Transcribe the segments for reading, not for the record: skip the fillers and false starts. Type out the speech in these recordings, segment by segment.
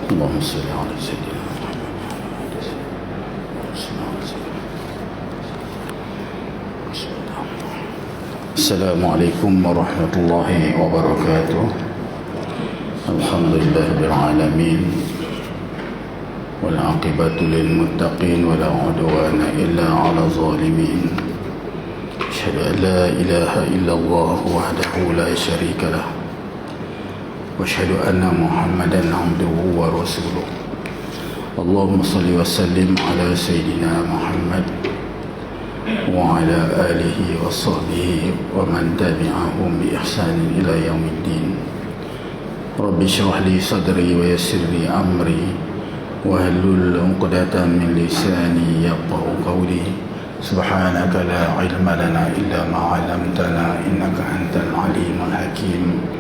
اللهم صل على سيدنا السلام عليكم ورحمة الله وبركاته. الحمد لله رب العالمين والعاقبة للمتقين ولا عدوان إلا على الظالمين. أشهد أن لا إله إلا الله وحده لا شريك له وأشهد أن محمدا عبده ورسوله. اللهم صل وسلم على سيدنا محمد وعلى آله وصحبه ومن تبعهم بإحسان إلى يوم الدين. رب اشرح لي صدري ويسر لي أمري واحلل عقدة من لساني يفقهوا قولي. سبحانك لا علم لنا إلا ما علمتنا إنك أنت العليم الحكيم.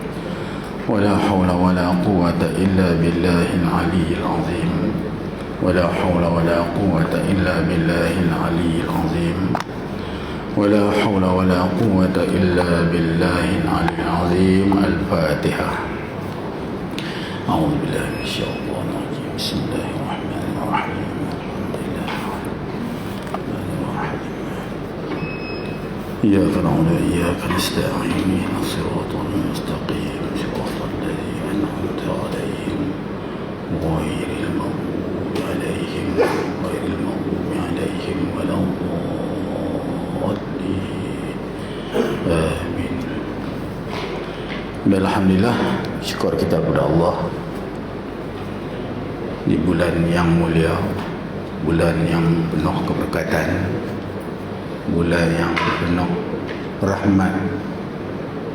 ولا حول ولا قوة إلا بالله العلي العظيم. ولا حول ولا قوة إلا بالله العلي العظيم. ولا حول ولا قوة إلا بالله العلي العظيم. الفاتحة. أعوذ بالله من الشيطان الرجيم. بسم الله الرحمن الرحيم. الحمد لله الرحمن الرحيم. إياك نعبد وإياك نستعين. اهدنا الصراط المستقيم صراط الذين أنعمت عليهم غير المغضوب عليهم ولا الضالين. آمين. Alhamdulillah, syukur kita kepada Allah di bulan yang mulia, bulan yang penuh keberkatan, bulan yang penuh rahmat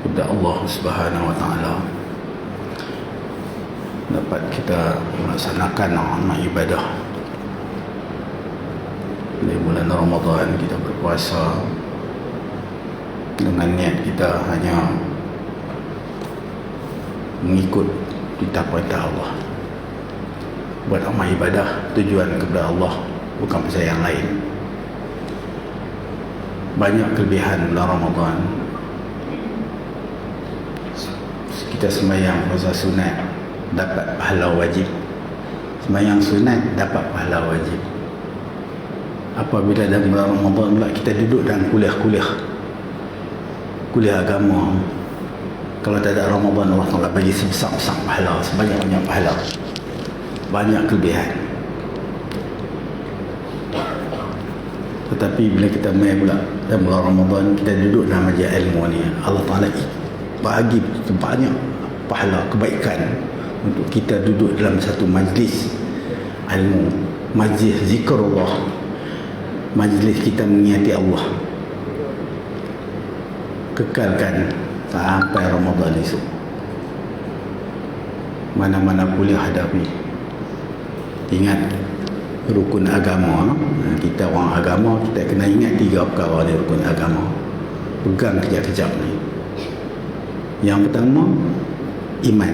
kepada Allah Subhanahu wa taala, dapat kita melaksanakan amal ibadah. Di bulan Ramadan kita berpuasa dengan niat kita hanya mengikut perintah Allah, buat amal ibadah tujuan kepada Allah, bukan pasal yang lain. Banyak kelebihan bulan Ramadan. Kita sembahyang puasa sunat dapat pahala wajib, sembahyang sunat dapat pahala wajib. Apabila dalam bulan Ramadan pula kita duduk dalam kuliah agama, kalau tak ada Ramadan, Allah Ta'ala bagi sebesar-besar pahala, sebanyak-banyak pahala, banyak kelebihan. Tetapi bila kita main pula dalam bulan Ramadan, kita duduk dalam majlis ilmu ni, Allah Ta'ala bagi banyak pahala, kebaikan untuk kita duduk dalam satu majlis ilmu, majlis zikrullah, majlis kita mengingati Allah. Kekalkan sampai Ramadan esok. Mana-mana kuliah hadapi, ingat rukun agama. Kita orang agama, kita kena ingat 3 perkara ni, rukun agama. Pegang kejap-kejap ni. Yang pertama, iman.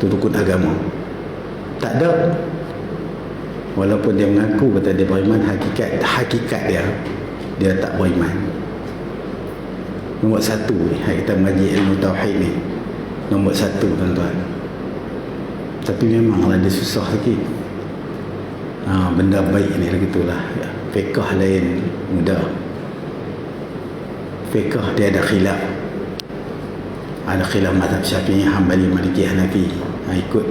Itu rukun agama. Tak ada, walaupun dia mengaku kata dia beriman, hakikat dia tak beriman. Nombor 1 ni, kita mengaji ilmu tauhid ni, nombor 1 tuan-tuan. Tapi memanglah dia susah sikit. Benda baik ni lah gitulah. Fiqh lain mudah. Fiqh dia ada khilaf. Ada khilaf mazhab Syafi'i, Hanbali, Maliki, Hanafi. Ikut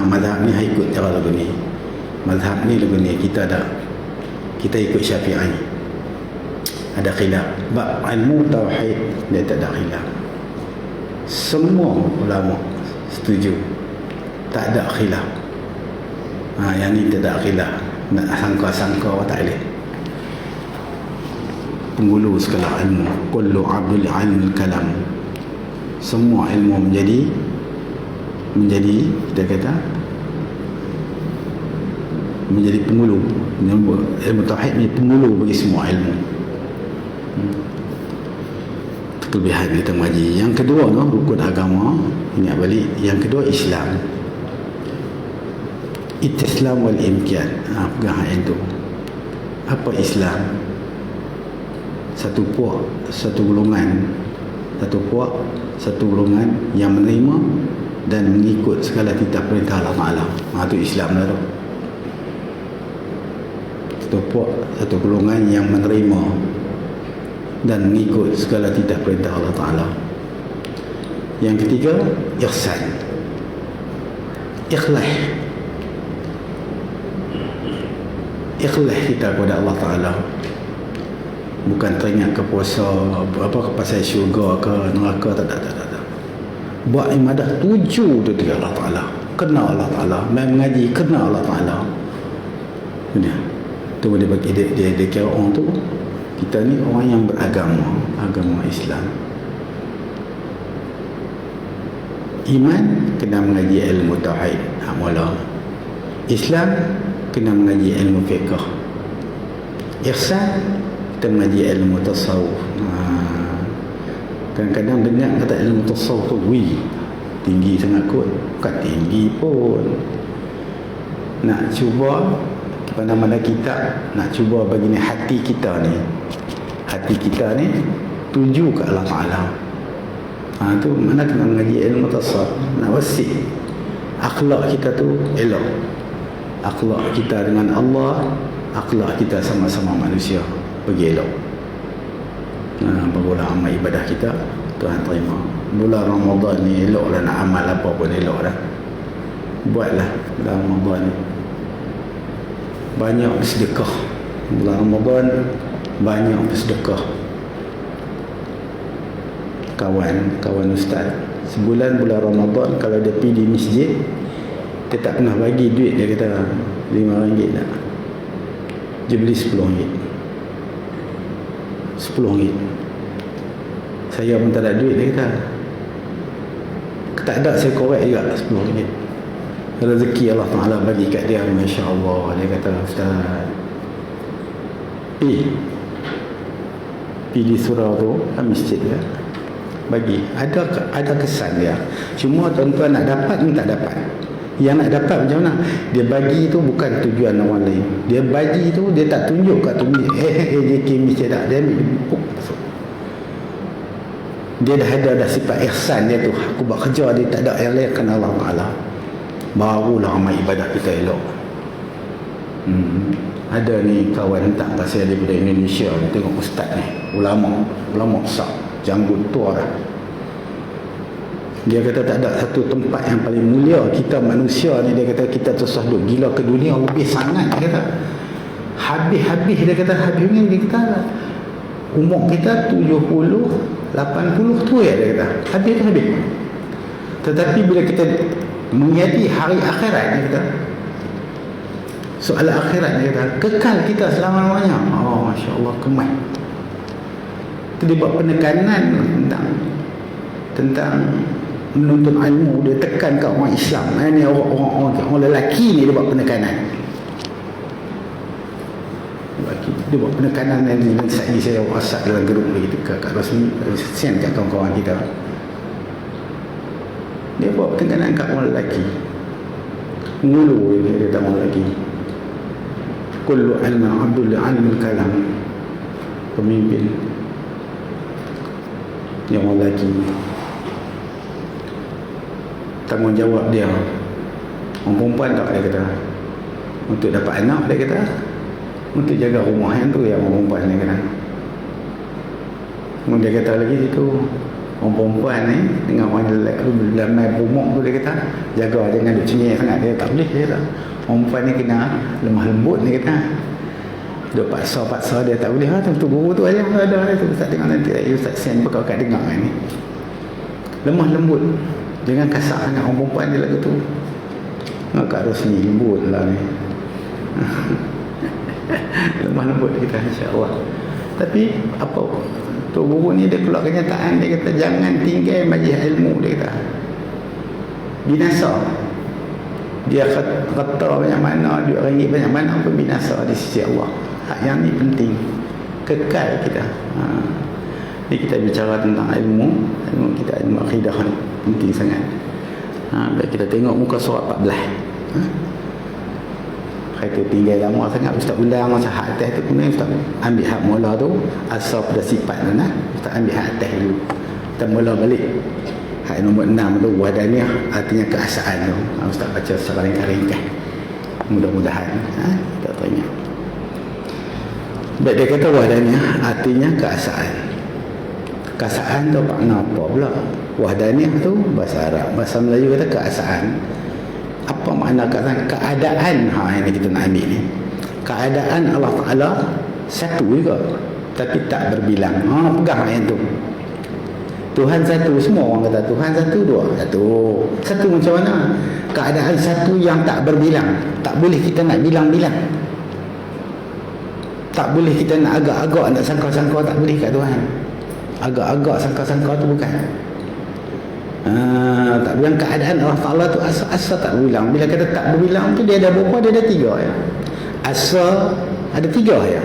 mazhab ni, ikut cara lagu ni. Mazhab ni lagu ni, kita ikut Syafi'i. Ada khilaf. Bab ilmu tauhid dia tak ada khilaf. Semua ulama setuju, tak ada khilaf. Yang ni tak ada khilaf. Nak sangka-sangka tak boleh. Penghulu segala ilmu, kullu abdul ilmul kalam. Semua ilmu menjadi kita kata menjadi penghulu. Ilmu tauhid ni penghulu bagi semua ilmu. Kelebihan kita mengaji. Yang kedua tu rukun agama, ingat balik. Yang kedua Islam. Islam wal imkan. Pegang yang tu. Apa Islam? Satu golongan yang menerima dan mengikut segala titah perintah Allah Ta'ala. Itu Islam lah tu. Satu golongan yang menerima dan mengikut segala titah perintah Allah Ta'ala. Yang ketiga, ihsan, ikhlas kita kepada Allah Ta'ala. Bukan teringat ke puasa apa pasal syurga ke neraka, tak. Buat ibadah tuju tu dia Allah Ta'ala, kena Allah Ta'ala, main mengaji kena Allah Ta'ala. Dia tu boleh bagi dia kira orang tu, kita ni orang yang beragama, agama Islam. Iman kena mengaji ilmu tauhid, hak mula. Islam kena mengaji ilmu fiqh. Ihsan kita mengaji ilmu tasawuf. Kadang-kadang banyak kata ilmu tasawuf tu tinggi sangat kot. Bukan tinggi pun. Nak cuba mana-mana kitab, nak cuba bagi ni hati kita ni tuju ke Allah Ta'ala. Tu mana kena mengaji ilmu tasawuf, nak wasik akhlak kita tu elok, akhlak kita dengan Allah, akhlak kita sama-sama manusia pergi elok. Barulah amal ibadah kita Tuhan terima. Bulan Ramadan ni eloklah, nak amal apa pun elok dah. Buatlah bulan Ramadan ni banyak bersedekah. Bulan Ramadan banyak bersedekah. Kawan ustaz, sebulan bulan Ramadan kalau dia pergi di masjid, dia tak pernah bagi duit. Dia kata RM5 tak, dia beli RM10. RM10. Saya pun tak ada duit, dia kata. Tak ada, saya korek juga RM10. Rezeki Allah Ta'ala bagi kat dia, Masya Allah. Dia kata, ustaz, pergi di surau tu, masjid dia bagi, ada kesan dia. Cuma tuan-tuan nak dapat ni tak dapat. Yang nak dapat macam mana? Dia bagi tu bukan tujuan orang lain. Dia bagi tu, dia tak tunjuk kat tu JK masjid tak. Dia ambil masuk. Dia dah ada sifat ihsan dia tu. Aku buat kerja dia, tak ada yang lain kan Allah Ta'ala. Barulah amal ibadah kita elok. Ada ni kawan tak pasal daripada Indonesia, tengok ustaz ni, ulama besar, janggut tua dah. Dia kata tak ada satu tempat yang paling mulia kita manusia ni. Dia kata kita susah duk gila ke dunia lebih sangat. Dia kata habis. Dia kata habis ni. Dia kata umur kita 70, 80 tu ya. Dia kata habis. Tetapi bila kita menjadi hari akhirat, dia kata soal akhirat, dia kata kekal kita selama-lamanya. Oh, Masya Allah, kemat. Itu dia buat penekanan tentang menuntut ilmu. Dia tekan kat orang Islam. Ini orang lelaki ni dia buat penekanan. Dia buat penekanan yang saya WhatsApp dalam grup lagi dekat kat rasmi, send kat kawan-kawan kita. Dia buat penekanan kat orang lelaki. Mulu dia kata orang lelaki. Kullu ilma abdul ilmul kalam. Pemimpin yang orang lelaki, tanggungjawab dia. Orang perempuan tak, dia kata untuk dapat anak, dia kata untuk jaga rumah yang tu yang orang perempuan, dia kata. Dia kata lagi itu orang perempuan ni dengan orang lelaki dalam rumah tu, dia kata jaga jangan duk cengeng sangat. Dia tak boleh, dia kata orang perempuan ni kena lemah lembut, dia kata. Duk paksa dia tak boleh. Tentu guru tu aja ada tu, ustaz tengok nanti ustaz sen bakal kat dengar ni. Lemah lembut, jangan kasar sangat orang perempuan dia lagu tu. Maka harus ni lembut lah ni. Lemah lembut kita, insya-Allah. Tapi apa tu guru ni dia keluar kenyataan, dia kata jangan tinggal majlis ilmu, dia kata binasa. Dia kata banyak mana, duit ringgit banyak mana pun binasa di sisi Allah. Yang ni penting, kekal kita. Ni kita bicara tentang ilmu kita, ilmu akidah ni penting sangat. Baik, kita tengok muka surat 14. Kata tinggal lama sangat, ustaz ulang masa hak atas tu, kemudian ustaz ambil hak mula tu asal pada sifat mana, ustaz ambil hak atas dulu, kita mula balik Ayat nombor 6 tu, wahdaniyah artinya keasaan tu. Ustaz baca secara ringkas. Mudah-mudahan kita tanya. Baik, dia kata wahdaniyah artinya keasaan. Keasaan tu makna apa pula? Wahdaniyah tu bahasa Arab, bahasa Melayu kata keasaan. Apa makna keasaan? Keadaan. Ini kita nak ambil ni. Keadaan Allah Ta'ala satu juga, tapi tak berbilang. Pegang ayat tu. Tuhan satu, semua orang kata Tuhan satu, dua. Satu macam mana? Keadaan satu yang tak berbilang. Tak boleh kita nak bilang-bilang. Tak boleh kita nak agak-agak, nak sangka-sangka, tak boleh kat Tuhan. Agak-agak sangka-sangka tu bukan. Tak bilang. Keadaan Allah Ta'ala tu asal tak berbilang. Bila kata tak berbilang tu, dia ada berapa? Dia ada 3 ya. Asal ada 3 ya.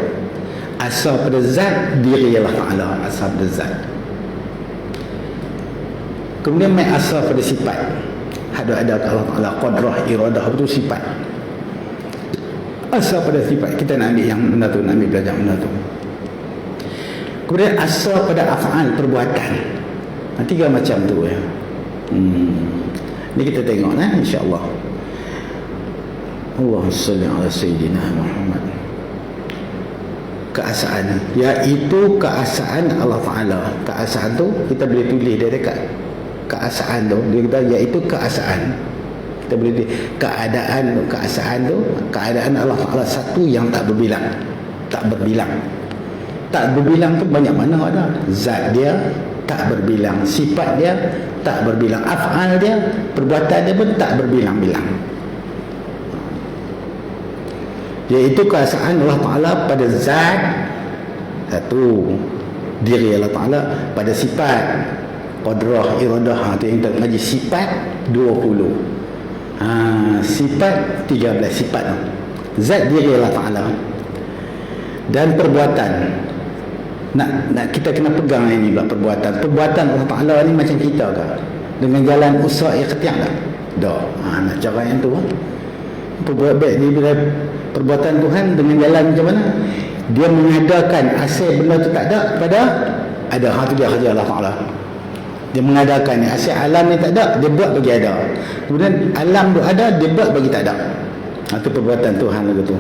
Asal pada zat diri Allah Ta'ala, asal pada zat. Kemudian mai asal pada sifat. Ada Allah Ta'ala qadrah, iradah, itu sifat. Asal pada sifat. Kita nak ambil yang benda tu, nak ambil belajar benda tu. Kemudian asal pada af'al, perbuatan. 3 macam tu ya. Ni kita tengok insya-Allah. Allahumma salli ala sayyidina Muhammad. Keasaan, iaitu keasaan Allah Ta'ala. Keasaan tu kita boleh tulis dia dekat keasaan tu. Dia kata iaitu keasaan. Kita boleh tulis keadaan tu, keasaan tu, keadaan Allah Ta'ala satu yang tak berbilang. Tak berbilang. Tak berbilang tu banyak mana ada. Zat dia tak berbilang, sifat dia tak berbilang, af'al dia, perbuatan dia pun tak berbilang-bilang. Iaitu keasaan Allah Ta'ala pada zat satu, diri Allah Ta'ala pada sifat qadrah, iradah. Itu yang kita ngaji sifat 20. Sifat 13 sifat. Zat diri Allah Ta'ala dan perbuatan. Nak kita kena pegang ini pula, perbuatan Allah Ta'ala ni macam kita ke? Dengan jalan usaha ikhtiar tak? Tak. Nak cara yang tu perbuat baik ni, bila perbuatan Tuhan dengan jalan macam mana? Dia mengadakan asal benda tu tak ada kepada ada. Tu dia kerja Allah Ta'ala. Dia mengadakan ni, asal alam ni tak ada, dia buat bagi ada. Kemudian alam tu ada, dia buat bagi tak ada. Itu perbuatan Tuhan lagu tu.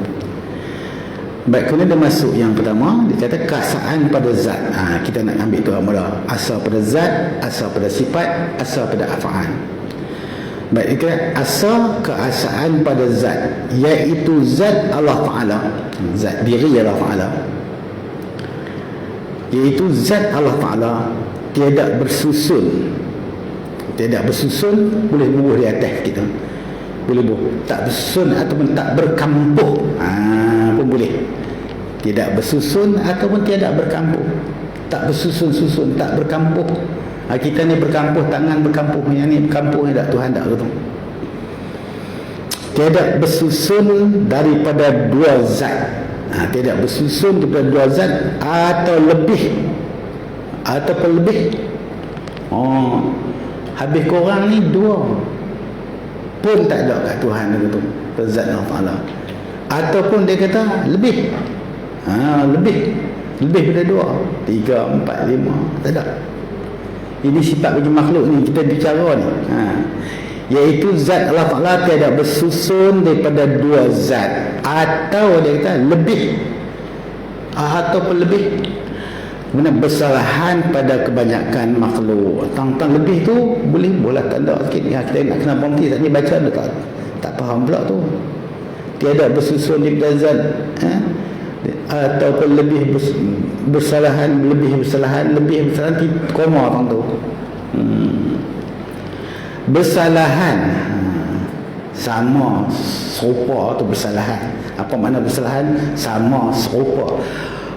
Baik, kemudian dia masuk yang pertama, dia kata keasaan pada zat. Kita nak ambil tu mula. Asal pada zat, asal pada sifat, asal pada af'al. Baik, dia kata asal keasaan pada zat, iaitu zat Allah Ta'ala, zat diri Allah Ta'ala, iaitu zat Allah Ta'ala tiada bersusun. Tiada bersusun, boleh bubuh di atas kita, boleh bubuh. Tak bersusun ataupun tak berkampuh pun boleh. Tidak bersusun ataupun tidak berkampuh. Tak bersusun-susun, tak berkampuh. Kita ni berkampuh, tangan berkampuh, yang ni berkampuh, yang tak, Tuhan tak betul. Tidak bersusun daripada 2 zat. Tidak bersusun daripada 2 zat atau lebih, ataupun lebih. Habis korang ni 2 pun tak ada kat Tuhan betul, zat Allah Ta'ala. Ataupun dia kata lebih. Lebih daripada 2, 3, 4, 5, tak ada. Ini sifat bagi makhluk ni kita bicara ni. Iaitu zat Allah Ta'ala tiada bersusun daripada 2 zat, atau dia kata lebih, ataupun lebih. Kemudian bersalahan pada kebanyakan makhluk. Tentang lebih tu boleh tanda sikit. Kita nak kena berhenti tak ni baca tak faham pula tu. Tiada bersusun daripada zat, ataupun lebih bersalahan, lebih bersalahan koma orang tu. Bersalahan sama serupa tu bersalahan. Apa makna bersalahan? Sama serupa.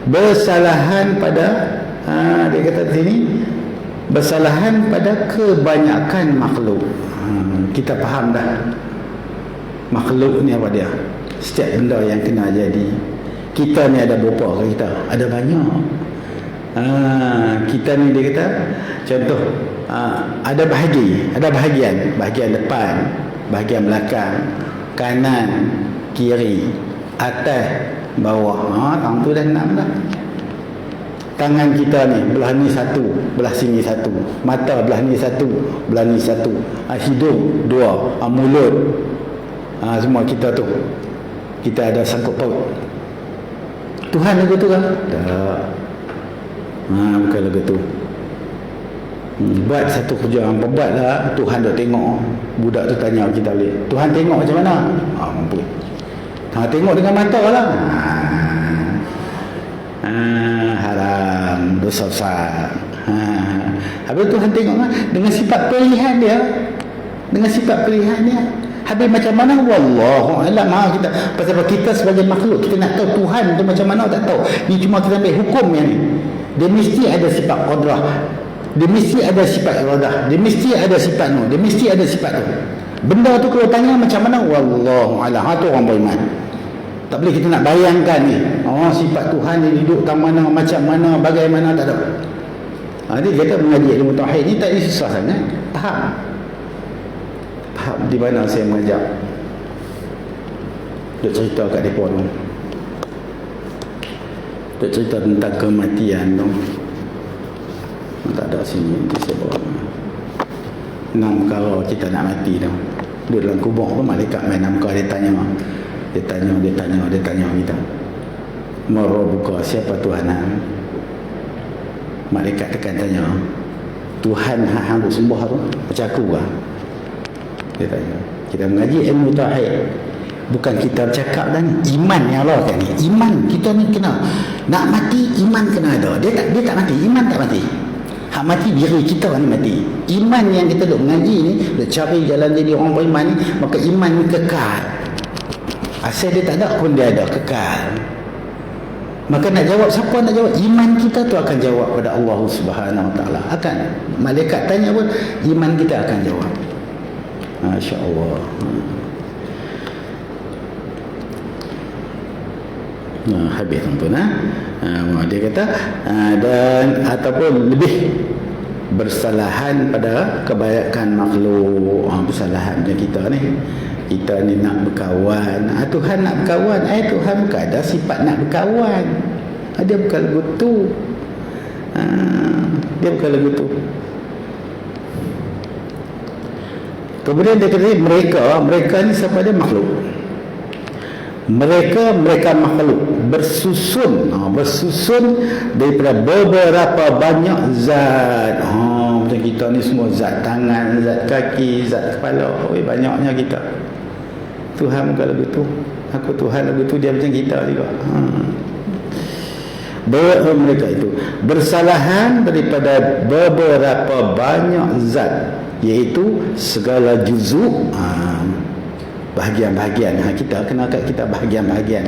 Bersalahan pada dia kata di sini bersalahan pada kebanyakan makhluk. Kita faham dah makhluk ni apa dia? Setiap benda yang kena jadi. Kita ni ada berapa kita? Ada banyak. Kita ni dia kata contoh, ada bahagian depan, bahagian belakang, kanan, kiri, atas, bawah. Tang tu dah 6 dah. tangan kita ni belah ni satu, belah sini satu, mata belah ni satu, belah ni satu, hidung dua, mulut, semua kita tu kita ada sangkut paut. Tuhan lagu tu kan? Tak. Bukan lagu tu. Buat satu kerja hampa buat lah, Tuhan dah tengok. Budak tu tanya kita balik, Tuhan tengok macam mana? Mampu. Tengok dengan mata lah. Haram, dosa besar. Habis Tuhan tengok lah, dengan sifat pilihan dia. Dengan sifat pilihan dia. Habis macam mana? Wallahualam. Kita pasal kita sebagai makhluk, kita nak tahu Tuhan tu macam mana, tak tahu. Ni cuma kita ambil hukum yang ni. Dia mesti ada sifat qadrah, dia mesti ada sifat iradah, dia mesti ada sifat nur, dia mesti ada sifat tu. Benda tu kalau tanya macam mana, wallahualam. Tu orang beriman. Tak boleh kita nak bayangkan ni, sifat Tuhan ni duduk tak mana, macam mana, bagaimana, tak ada. Dia kata mengaji ilmu tauhid ni tak susah sangat. Faham di mana saya mengajak. Dia cerita kat mereka tu, dia cerita tentang kematian tu. Tak ada sini nanti saya bawa 6 perkara kita nak mati tu. Duduk dalam kubur tu, malaikat main 6 perkara. Dia tanya kita, Marabuka, siapa Tuhan hang? Malaikat tekan tanya, Tuhan hang duk sembah tu macam aku kah? Dia tanya. Kita mengaji ilmu tauhid, bukan kita bercakap dan iman yang Allah kan ni. Iman kita ni kena nak mati, iman kena ada. Dia tak mati, iman tak mati. Hak mati diri kita ni mati. Iman yang kita duk mengaji ni, duk cari jalan jadi orang beriman ni, maka iman ni kekal. Asal dia tak ada pun dia ada, kekal. Maka nak jawab, siapa nak jawab? Iman kita tu akan jawab pada Allah Subhanahu Wa Taala. Akan malaikat tanya pun, iman kita akan jawab. Masya-Allah. Habis tuan-tuan. Dia kata dan ataupun lebih bersalahan pada kebanyakan makhluk. Bersalahan macam kita ni nak berkawan. Tuhan nak berkawan. Tuhan bukan ada sifat nak berkawan. Dia bukan lagu tu. Dia bukan lagu tu. Kemudian dia kata mereka ni siapa dia? Makhluk. Mereka makhluk bersusun daripada beberapa banyak zat. Macam kita ni semua zat tangan, zat kaki, zat kepala. Banyaknya kita. Tuhan bukan lagu tu. Aku Tuhan lagu tu, dia macam kita juga. Mereka itu bersalahan daripada beberapa banyak zat, iaitu segala juzuk, bahagian-bahagian. Kita kena kat kita bahagian-bahagian.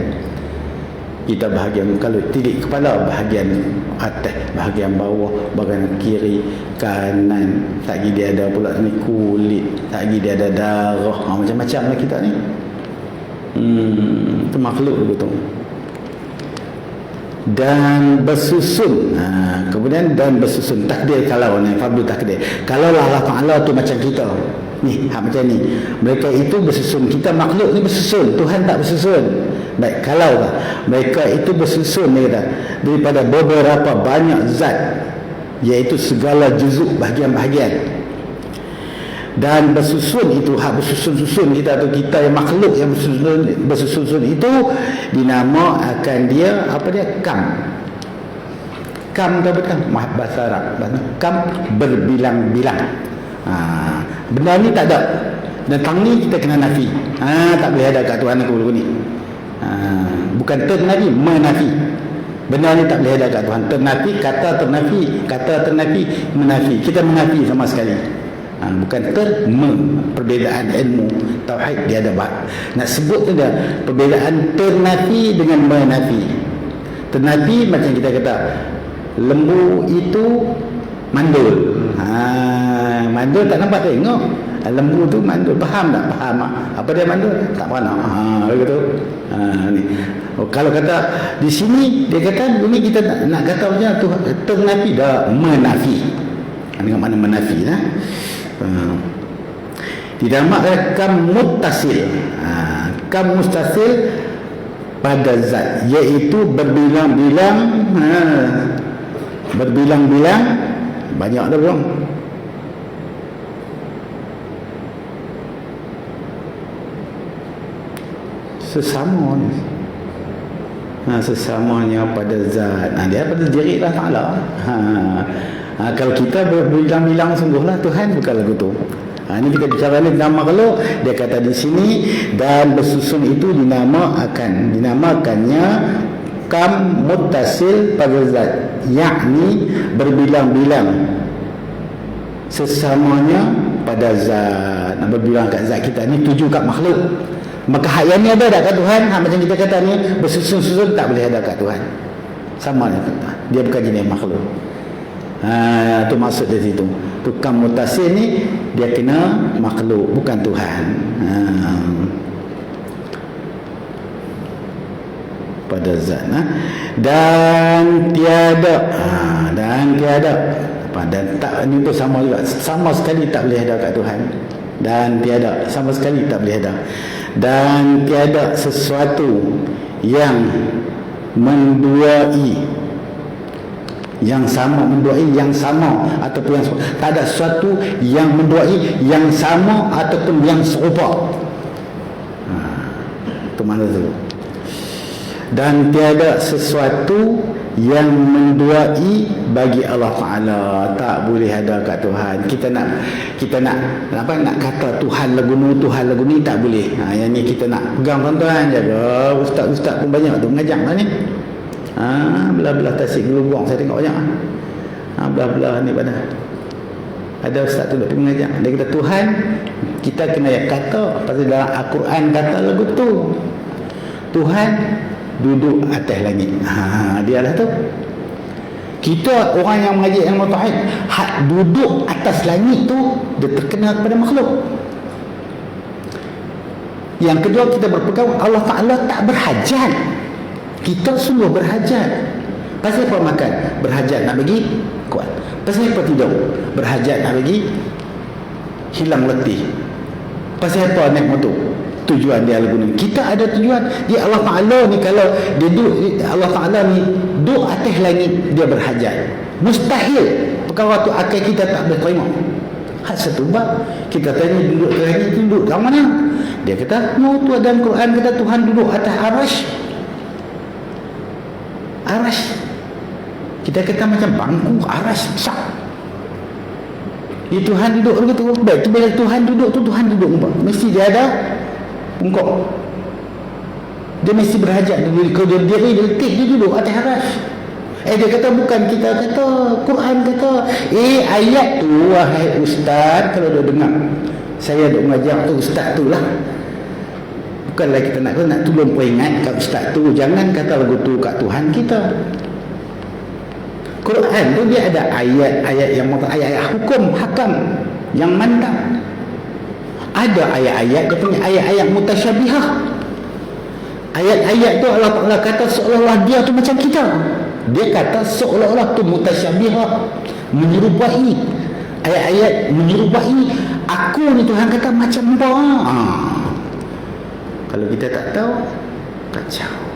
Kita bahagian, kalau titik kepala bahagian atas, bahagian bawah, bahagian kiri, kanan, tak lagi dia ada pula ni kulit, tak lagi dia ada darah, macam-macam lah kita ni. Itu makhluk betul. Dan bersusun, kemudian dan bersusun takdir. Kalau ni fardhu takdir, kalau Allah Ta'ala tu macam kita ni, macam ni, mereka itu bersusun. Kita makhluk ni bersusun, Tuhan tak bersusun. Baik, kalau mereka itu bersusun, dia kata, daripada beberapa banyak zat, iaitu segala juzuk, bahagian-bahagian. Dan bersusun itu, bersusun-susun kita tu, kita yang makhluk yang bersusun itu dinama akan dia, apa dia? Kam tu betul, bahasa Arab. Kam berbilang-bilang. Benda ni tak ada. Tentang ni kita kena nafi. Tak boleh ada kat Tuhan aku dulu ni. Bukan ternafi, menafi. Benda ni tak boleh ada kat Tuhan. Ternafi, kata ternafi, menafi. Kita menafi sama sekali. Bukan perbezaan ilmu tauhid dia ada nak sebut tu dia perbezaan ternafi dengan menafi. Ternafi macam kita kata lembu itu mandul. Mandul tak nampak tengok. Lembu tu mandul, faham tak? Faham. Apa dia mandul? Tak pernah. Begitu. Ni. Kalau kata di sini dia kata ini kita nak kata macam tu ternafi dah menafi. Dengan mana menafi lah. Dinamakan kam muttasil. Kam muttasil pada zat, iaitu berbilang-bilang berbilang-bilang, banyak dah belum? Sesama ni, sesamanya pada zat, dia pada diri Allah Ta'ala. Kalau kita berbilang-bilang, sungguhlah Tuhan bukan lagu tu. Ini kita bicara ni nama makhluk. Dia kata di sini, dan bersusun itu dinamakannya kam muttasil pada zat, yakni berbilang-bilang sesamanya pada zat. Berbilang kat zat kita ni tuju kat makhluk. Maka hak yang ni ada tak kat Tuhan? Macam kita kata ni bersusun-susun, tak boleh ada kat Tuhan. Sama lah, dia bukan jenis makhluk. Itu maksud dari situ. Tukang mutasil ni dia kena makhluk, bukan Tuhan. Pada zat. Dan tiada dan tak, ni pun sama juga, sama sekali tak boleh ada kat Tuhan. Dan tiada, sama sekali tak boleh ada. Dan tiada sesuatu yang menduai yang sama, ataupun yang tak ada sesuatu yang menduai yang sama ataupun yang serupa. Itu mana tu? Dan tiada sesuatu yang menduai bagi Allah Ta'ala, tak boleh ada kat Tuhan. Kita nak kata Tuhan lagu ni tak boleh. Yang ni kita nak pegang tuan-tuan, jaga. Ustaz-ustaz pun banyak tu mengajar lah ni. Belah-belah Tasik Gelugong saya tengok banyak. Belah-belah ni pada ada ustaz tu pergi mengajar. Dia kata Tuhan kita kena kata, pasal dalam Al-Quran kata lagu tu Tuhan duduk atas langit. Dia lah tu. Kita orang yang mengaji ilmu tauhid, hak duduk atas langit tu dia terkena kepada makhluk. Yang kedua, kita berpegang Allah Ta'ala tak berhajat. Kita semua berhajat. Pasal apa makan? Berhajat nak bagi kuat. Pasal apa tidur? Berhajat nak bagi hilang letih. Pasal apa naik motor? Tujuan dia lagu ni. Kita ada tujuan. Dia Allah Ta'ala ni, kalau dia duduk, Allah Ta'ala ni duduk atas langit, dia berhajat. Mustahil perkara tu akal kita tak boleh terima. Hak satu bab kita tanya duduk ke langit, duduk kat mana? Dia kata no, tu dalam Quran kata Tuhan duduk atas arash. Arash, kita kata macam bangku arash besar. Dia Tuhan duduk begitu. Baik tu, bila Tuhan duduk tu, Tuhan duduk mesti dia ada pungkok. Dia mesti berhajat. Kalau dia diri, dia letih, dia duduk atas arash. Dia kata bukan, kita kata Quran kata ayat tu, wahai ustaz, kalau dia dengar saya duk mengajar tu ustaz tu lah, bukanlah kita nak tolong peringat kat ustaz tu, jangan kata lagu tu kat Tuhan kita. Quran tu dia ada ayat-ayat yang ayat-ayat hukum hakam yang mantap. Ada ayat-ayat dia punya ayat-ayat mutasyabihah. Ayat-ayat tu Allah Ta'ala kata seolah-olah dia tu macam kita. Dia kata seolah-olah tu mutasyabihah, menyerupai. Ayat-ayat menyerupai. Aku ni Tuhan kata macam apa? Kalau kita tak tahu, kacau.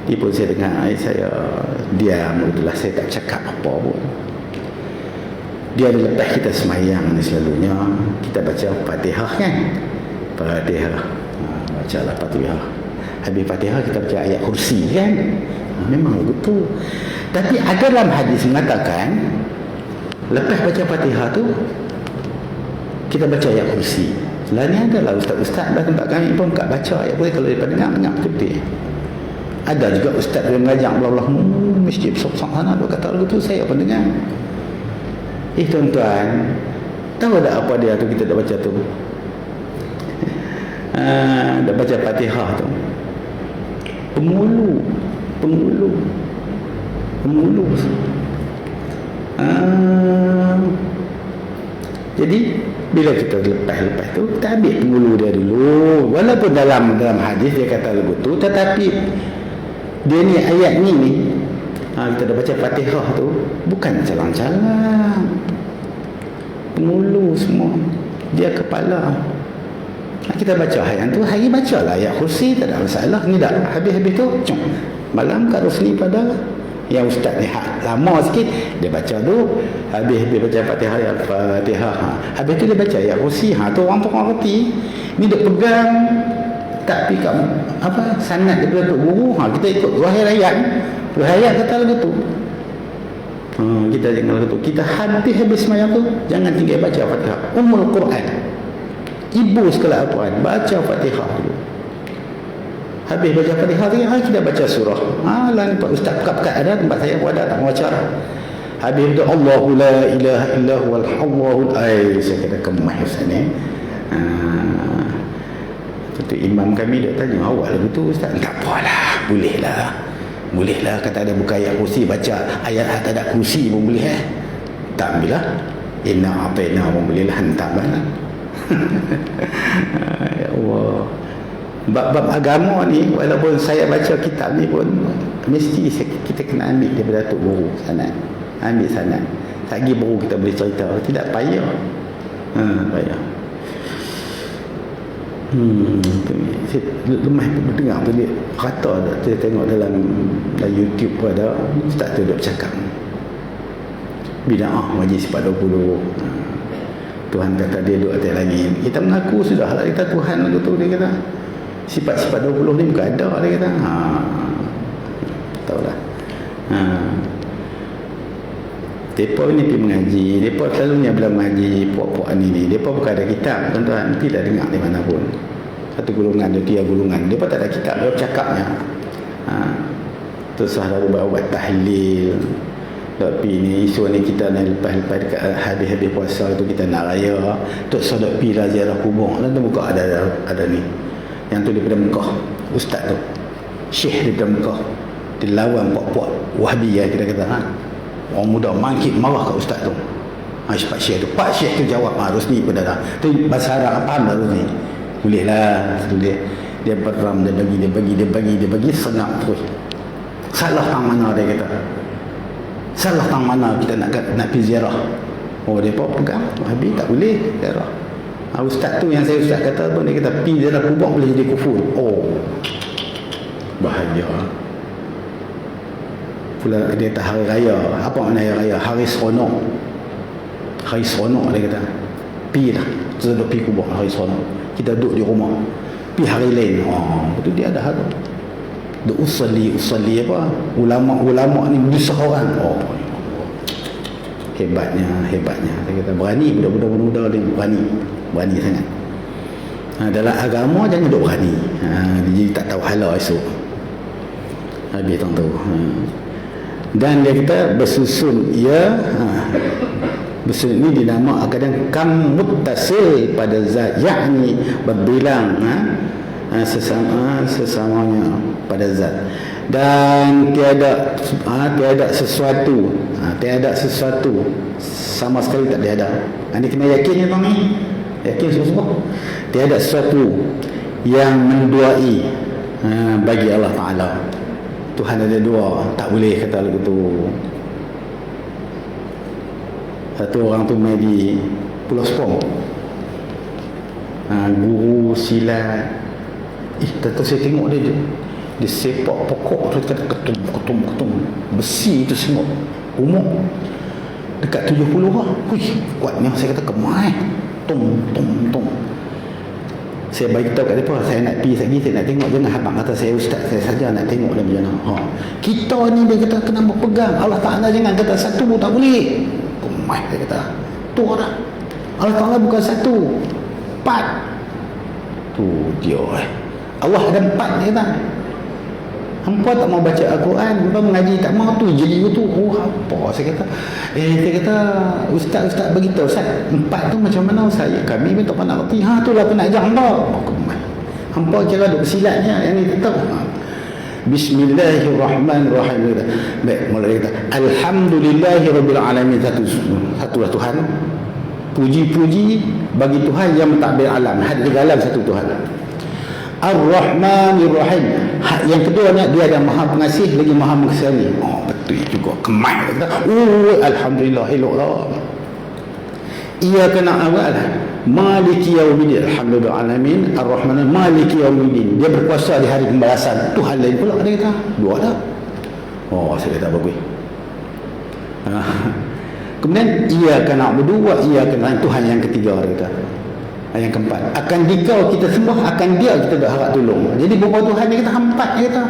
Dia pun saya dengar, saya diam, itulah saya tak cakap apa pun. Dia lepas kita semayang ni selalunya kita baca Fatihah kan? Fatihah. Bacalah Fatihah. Habis Fatihah kita baca ayat kursi kan? Memang begitu. Tapi ada dalam hadis mengatakan lepas baca Fatihah tu kita baca ayat kursi. Lah ni adalah ustaz-ustaz dah tempat kami pun tak baca ayat kursi. Kalau dia dengar betul. Ada juga ustaz yang mengajar Allah masjid besar sana dia kata lagu tu, saya pun dengar. Tuan-tuan, tahu tak apa dia tu kita dah baca tu? Dah baca Fatihah tu. Pengulu. Jadi bila kita lepas tu, kita ambil pengulu dia dulu. Walaupun dalam hadis dia kata lagu tu, tetapi dia ni ayat ni kita dah baca Fatihah tu, bukan calang-calang. Pengulu semua. Dia kepala. Kita baca ayat tu, hari bacalah ayat kursi, tak ada masalah. Ni dah habis-habis tu, malam Kak Rosli pada Yang ustaz ni lama sikit dia baca tu, habis baca Fatihah, Al-Fatihah, habis tu dia baca ayat kursi. Tu orang reti ni dia pegang tak pi kat apa sanad daripada tok guru. Kita ikut zahir ayat kata lagu tu. Kita jangan lagu tu, kita habis sembahyang tu jangan tinggal baca Fatihah. Ummul Quran, ibu sekala Al-Quran, baca Fatihah dulu. Habis baca Fatihah tu kita baca surah. Lain Pak Ustaz pekat-pekat ada tempat saya pun ada tak baca. Habis tu Allahu la ilaha illa huwal hayyul qayyum. Saya kata kemah Ustaz ni. Itu imam kami dia tanya, awak lagu tu Ustaz? Tak apalah, bolehlah kata ada buka ayat kursi, baca ayat tak ada kursi pun boleh tak ambil lah. Inna atayna pun boleh lah, hantar mana. Ya Allah, bab-bab agama ni walaupun saya baca kitab ni pun mesti kita kena ambil daripada tok guru sanad. Ambil sanad. Lagi baru kita boleh cerita, tidak payah. Payah. Saya lemah mendengar tu dia kata, saya tengok dalam YouTube pun ada ustaz tu duk cakap bid'ah majlis sifat 20. Tuhan kata dia duduk atas langit. Kita mengaku sudah lah kita Tuhan lagu tu, dia kata sifat-sifat 20 ni bukan ada, dia kata. Tahulah. Mereka ni pergi mengaji, mereka selalunya bila mengaji puak-puak ni mereka bukan ada kitab, tuan-tuan, tidak dengar di mana pun. Satu golongan, dia golongan, mereka tak ada kitab, mereka cakapnya. Terus lalu buat tahlil. Tapi ni isu ni kita nak lepas-lepas dekat habis-habis puasa tu kita nak raya. Terus dok pi lah ziarah kubur. Nanti muka ada ni. Yang tu daripada Mekah, ustaz tu. Syekh daripada Mekah. Dia lawan puak-puak Wahabiyah kita kata. Orang muda mangkit marah kat ustaz tu. Pak Syekh tu. Pak Syekh tu jawab, Rosni pun dah. Tu bahasa Arab faham dah Rosni. Boleh lah. Dia beram, dia bagi senang terus. Salah tang mana dia kata. Salah tang mana kita nak pergi ziarah. Dia pegang. Habis tak boleh ziarah. Ustaz tu yang saya ustaz kata tu, dia kata pergi ziarah kubur boleh jadi kufur. Bahaya. Pula dia kata hari raya. Apa makna hari raya? Hari seronok. Hari seronok dia kata. Pergi lah. Terus duduk pergi kubur hari seronok. Kita duduk di rumah. Pergi hari lain. Betul dia ada hal tu. Duk usalli apa? Ulama ni menyusah orang. Hebatnya. Dia kata berani, budak-budak muda ni berani sangat. Dalam agama jangan duk berani. Dia tak tahu halal esok. Habis tu. Dan dia kata bersusun bersusun ini dinama kadang kam muttasil pada zat, yakni berbilang sesamanya pada zat, dan tiada sesuatu sama sekali tak ada. Ini kena yakin ya bang ni, yakin sungguh-sungguh tiada sesuatu yang menduai bagi Allah Ta'ala. Tuhan ada dua, tak boleh kata lagu tu. Satu orang tu main di Pulau Sepong, guru silat. Tentu saya tengok dia sepak pokok tu kata ketum besi tu semua umur dekat 70 lah. Kuatnya saya kata kemai tung. Saya bagi tahu kat depa, saya nak pergi lagi, saya nak tengok. Jangan habang kata saya ustaz, saya saja nak tengok dia macam mana. Kita ni dia kata kena berpegang Allah Ta'ala, jangan kata satu tak boleh. Kemai dia kata. Tu dah. Allah Ta'ala bukan satu, 4. Tu dia Allah ada 4 dia kata. Hampa tak mau baca Al-Quran, hampa mengaji tak mau, tu jadi tu. Apa saya kata? Dia kata ustaz beritahu Ustaz, 4 tu macam mana Ustaz? Kami pun tak pernah reti. Tu lah kena ajar hampa. Hampa kira duk silatnya yang ni tahu. Bismillahirrahmanirrahim. Baik, mulai kata alhamdulillahirabbil alamin. Satulah Tuhan. Puji-puji bagi Tuhan yang mentadbir alam. Hadir alam satu Tuhan. Ar-Rahmanir-Rahim. Yang kedua dia ada Maha Pengasih lagi Maha Mengasihi. Betul juga. Kemai kata. Alhamdulillah, eloklah. Ia kena awal Maliki Yaumiddin. Alhamdulillah alamin. Ar-Rahman Maliki Yaumiddin. Dia berkuasa di hari pembalasan. Tuhan lain pula dia kata. Dua dah. Oh, saya kata bagus. Kemudian iyyaka na'budu wa iyyaka nasta'in, Tuhan yang ketiga kita. Yang keempat, akan dikau kita sembah, akan dia kita dah harap tolong. Jadi beberapa Tuhan ni kita hampat kita.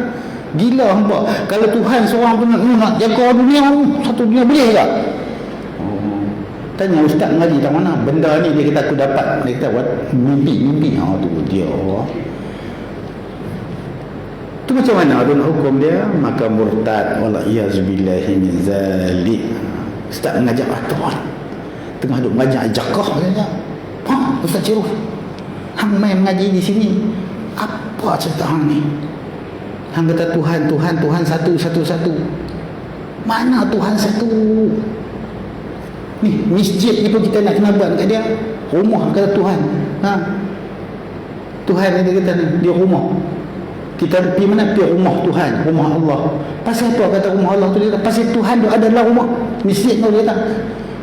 Gila hampa. Kalau Tuhan seorang pun nak jaga dunia, satu dunia boleh tak? Oh. Tanya ustaz mengaji tak mana? Benda ni dia kata aku dapat, dia kata buat mimpi. Tu dia. Tu macam mana dia nak hukum dia? Maka murtad wala iyazubillahi min zalik. Ustaz mengajak aturan. Tengah duk mengajak jakah katanya. Ustaz Ciruf, hang main mengaji di sini. Apa cerita hang ni? Hang kata Tuhan satu. Mana Tuhan satu? Ni masjid ni pun kita nak kena buat kat dia. Rumah kata Tuhan. Tuhan ni dia kata ni, dia rumah. Kita pergi mana? Pergi rumah Tuhan, rumah Allah. Pasal apa kata rumah Allah tu? Dia kata pasal Tuhan tu adalah rumah. Masjid tu dia kata.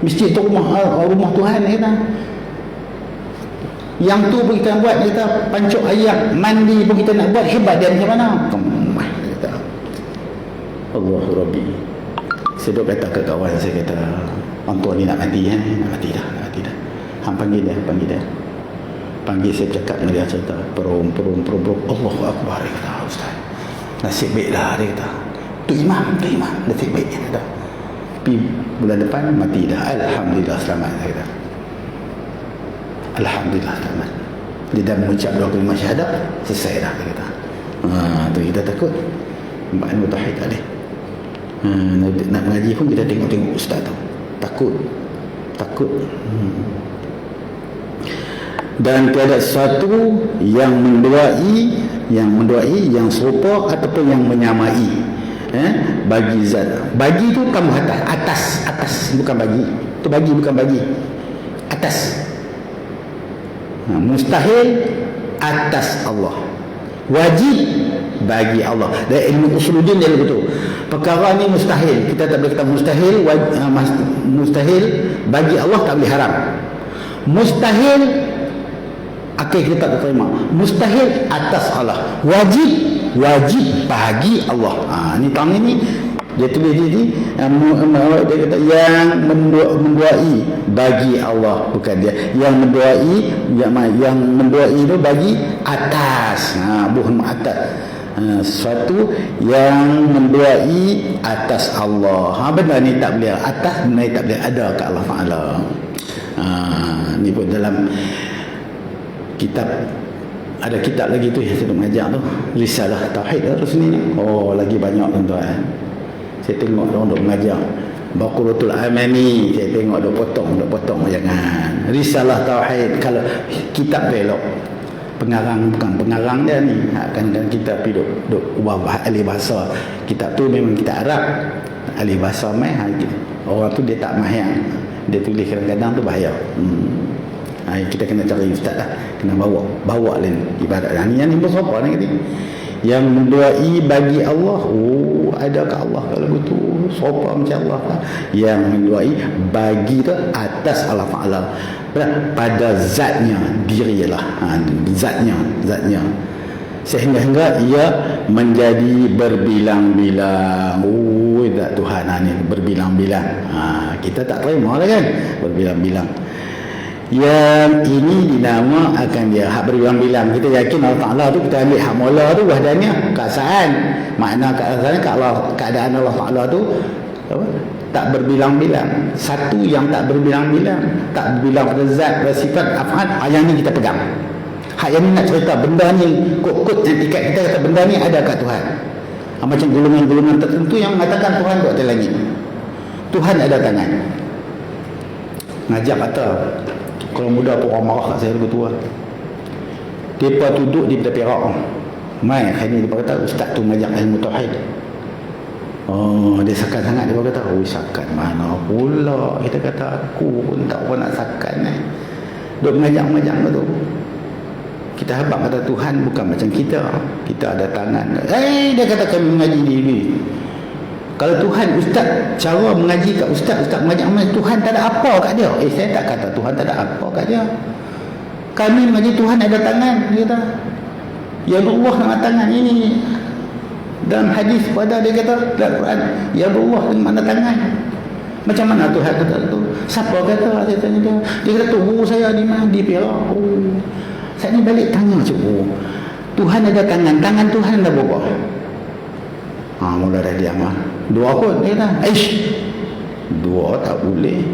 Masjid tu rumah Tuhan dia kata. Yang tu pun kita buat, kita pancuk ayam, mandi pun kita nak buat, hebat dia macam mana? Kemah dia kata. Allahu Rabbi. Saya duk kata ke kawan saya, kata orang tua ni nak mati kan? Nak mati dah. Hang panggil dia. Panggil saya, cakap dengan dia, cerita perum. Allahu Akbar, dia kata. Ustaz, nasib baik lah, dia kata. Tu imam, nasib baik, dia kata. Tapi bulan depan mati dah. Alhamdulillah selamat, dia kata. Alhamdulillah selamat. Dia dah mengucap dua kalimah syahadat, selesai dah, dia kata. Tu kita takut. Nampak ilmu tauhid tak boleh. Nak mengaji pun kita tengok ustaz tu. Takut. Dan tiada sesuatu yang menduai yang serupa ataupun yang menyamai bagi zat. Bagi tu tambah atas bukan bagi. Tu bagi bukan bagi. Atas. Mustahil atas Allah. Wajib bagi Allah. Dan ilmu usuluddin dia begitu. Perkara ni mustahil, kita tak boleh kata mustahil. Mustahil bagi Allah, tak boleh haram. Mustahil kita tak terima. Mustahil atas Allah. Wajib bagi Allah. Ni tahun ini dia tulis dia kata yang menduai bagi Allah, bukan dia yang menduai, yang menduai itu bagi atas. Bukan atas. Sesuatu yang menduai atas Allah. Benda ni tak boleh atas, benda ni tak boleh ada kat Allah Taala. Ni pun dalam kitab, ada kitab lagi tu yang saya mengajar tu, Risalah Tauhid Rasmi ni. Lagi banyak tuan-tuan. Saya tengok orang duk mengajar Baqaratul Amani, saya tengok duk potong jangan. Risalah Tauhid, kalau kitab belok pengarang, bukan pengarang dia ni, kadang-kadang kita pergi duk ubah ahli bahasa. Kitab tu memang kitab Arab, ahli bahasa mai orang tu dia tak mahir, dia tulis kadang-kadang tu bahaya. Kita kena cari ustaz lah, kena bawa lain ibadat. Yang ni berapa ni kata? Yang menduai bagi Allah, ada ke Allah kalau betul sopa macam Allah kan? Yang menduai bagi tu atas Allah Ta'ala, pada zatnya, dirilah, zatnya sehingga ia menjadi berbilang-bilang. Zat Tuhan ni berbilang-bilang. Kita tak terima lah kan, berbilang-bilang. Yang ini dinama akan dia hak berbilang-bilang. Kita yakin Allah Ta'ala tu, kita ambil hak mula tu wahdaniah, keasaan. Makna keadaan Allah Ta'ala tu tak berbilang-bilang. Satu yang tak berbilang-bilang, tak berbilang pada zat, pada sifat, af'al. Yang ni kita pegang. Hak yang ni nak cerita benda ni, kod-kod yang tiket kita kata benda ni ada kat Tuhan. Macam golongan-golongan tertentu yang mengatakan Tuhan duduk atas langit, Tuhan ada tangan. Ngajak kata, kalau muda pun orang marah kat saya lebih tua. Mereka duduk di Perak. Mai hari ni dia kata ustaz tu mengajak ilmu tauhid. Dia sakan sangat. Dia kata sakan mana pula. Kita kata aku pun tak pernah nak sakan duduk mengajak tu. Kita habaq kata Tuhan bukan macam kita. Kita ada tangan. Dia kata kami mengaji diri. Kalau Tuhan, ustaz, cara mengaji kat ustaz mengaji amal, Tuhan tak ada apa kat dia. Saya tak kata Tuhan tak ada apa kat dia. Kami mengaji Tuhan ada tangan, dia kata. Ya Allah dengan tangan ini. Dalam hadis pada dia kata dalam Quran, ya Allah dengan mana tangan. Macam mana Tuhan kata tu? Siapa kata? Saya tanya dia. Dia kata tu guru saya di mana? Di Perak. Oh. Saya ni balik tanya cikgu. Tuhan ada tangan. Tangan Tuhan ada berapa? Mula dah diam lah. 2 kot. Dia kata, dua tak boleh.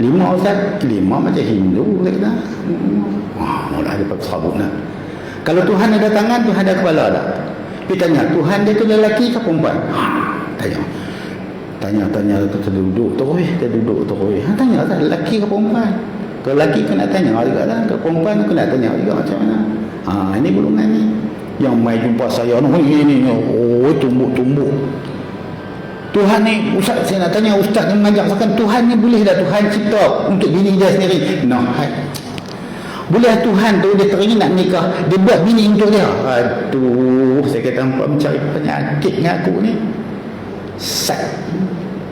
5 Ustaz. 5 macam Hindu. Dia kata. Mula dia pakai sabuk nak. Kalau Tuhan ada tangan, Tuhan ada kepala tak? Dia tanya, Tuhan dia tu lelaki ke perempuan? Tanya terduduk terus. Tanya tak lelaki ke perempuan? Kalau lelaki kena tanya juga lah. Kalau perempuan kena tanya juga macam mana. Ini golongan ni. Yang mai jumpa saya ni, tumbuk. Tuhan ni, Ustaz, saya nak tanya Ustaz yang mengajar sekarang, Tuhan ni boleh tak Tuhan cipta untuk bini dia sendiri? No. Boleh Tuhan tu dia teringin nak nikah, dia buat bini untuk dia. Aduh, saya kata hampa mencari penyakit dengan aku ni.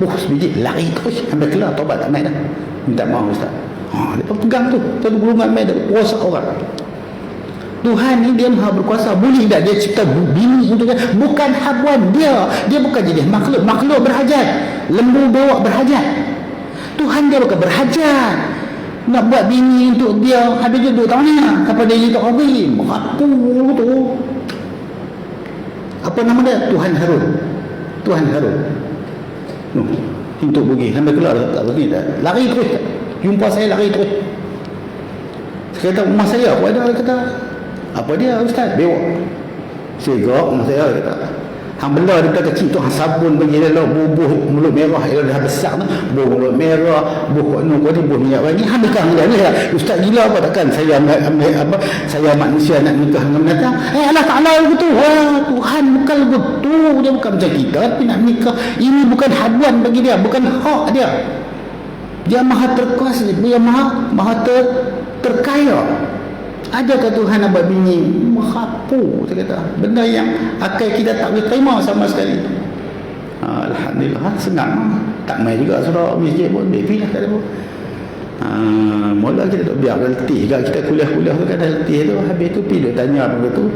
Sebiji lari terus sampai kelar, taubat tak naik dah. Minta maaf Ustaz. Dia pegang tu, satu golongan main dia kuasa orang. Tuhan ni dia maha berkuasa. Boleh tak dia cipta bini untuk dia? Bukan habuan dia. Dia bukan jadi makhluk berhajat. Lembu bawa berhajat. Tuhan dia bukan berhajat. Nak buat bini untuk dia, habis dia duduk tahun ni kepada dia tak habis. Merapu tu. Apa nama dia? Tuhan Harun. Untuk pergi sampai keluar tak pergi dah. Lari terus. Jumpa saya lari terus. Saya kata rumah saya apa ada? Dia kata apa dia Ustaz? Bewak. Saya gerak rumah saya, dia kata hang bela dia kecil tu, hang sabun bagi dia lah, bubuh mulut merah, dia dah besar tu, bubuh mulut merah, bubuh minyak wangi, hang bekang dia ni lah. Ustaz gila apa takkan saya ambil apa, saya manusia nak nikah dengan binatang. Allah Ta'ala begitu. Tuhan bukan begitu, dia bukan macam kita tapi nak nikah. Ini bukan haduan bagi dia, bukan hak dia. Dia maha terkuasa, dia maha terkaya. Adakah Tuhan nak buat bini? Merapu, saya kata. Benda yang akal kita tak boleh terima sama sekali. Alhamdulillah, senang. Tak main juga surah masjid pun. Dia lah kat dia pun. Mula kita tak biar letih. Kita kuliah-kuliah tu kan dah letih tu. Habis tu pergi dia tanya tu.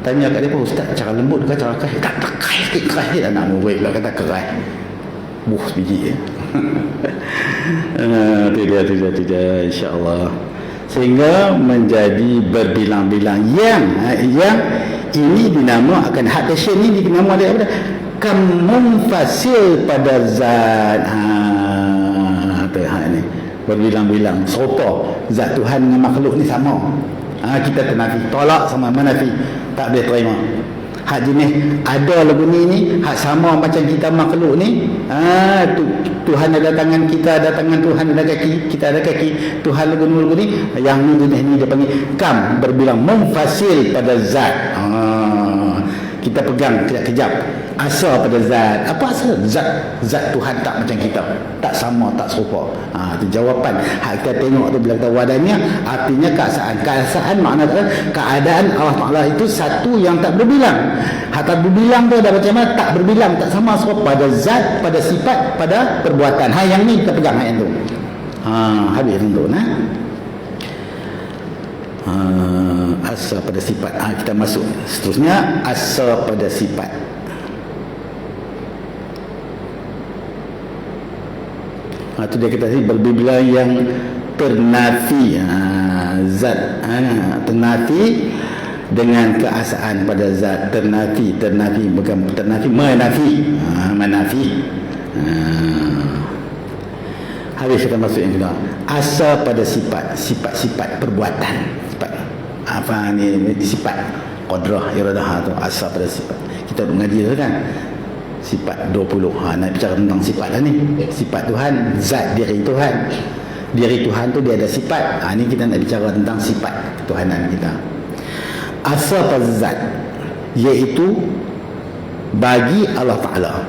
Tanya kat dia pun, Ustaz, cara lembut ke cara keras? Tak keras sikit, keras sikit. Anak murid pula kata keras. Sebiji. Tidak. InsyaAllah. Sehingga menjadi berbilang-bilang yang ini dinama akan hak tasyin ni dinama dia apa? Munfasil pada zat. Tuhan ni berbilang-bilang serupa zat Tuhan dengan makhluk ni sama. Kita ternafi, tolak sama menafi, tak boleh terima. Hak jenis ada lagu ni hak sama macam kita makhluk ni. Tuhan ada tangan, kita ada tangan, Tuhan ada kaki, kita ada kaki, Tuhan lagu ni. Yang ni jenis ni dia panggil berbilang munfasil pada zat. Kita pegang kejap-kejap. Asal pada zat. Apa asal? Zat Tuhan tak macam kita. Tak sama, tak serupa. Itu jawapan. Hak kita tengok tu bila kita wadahnya, artinya keadaan. Keadaan maknanya keadaan Allah Ta'ala itu satu yang tak berbilang. Hak tak berbilang tu dah macam mana? Tak berbilang, tak sama serupa pada zat, pada sifat, pada perbuatan. Yang ni kita pegang yang tu. Habis tu nah. Asal pada sifat. Kita masuk seterusnya, asal pada sifat. Itu dia kata berbilang yang ternafi zat, ternafi dengan keasaan pada zat, ternafi bukan ternafi, menafi. Habis kita masuk yang kedua, asal pada sifat perbuatan, sifat apa ni, sifat qadrah iradah tu asal pada sifat. Kita mengaji tu kan sifat 20. Nak bicara tentang sifat lah ni. Sifat Tuhan, zat diri Tuhan. Diri Tuhan tu dia ada sifat. Ni kita nak bicara tentang sifat ketuhanan kita. Asal pada zat, iaitu bagi Allah Ta'ala.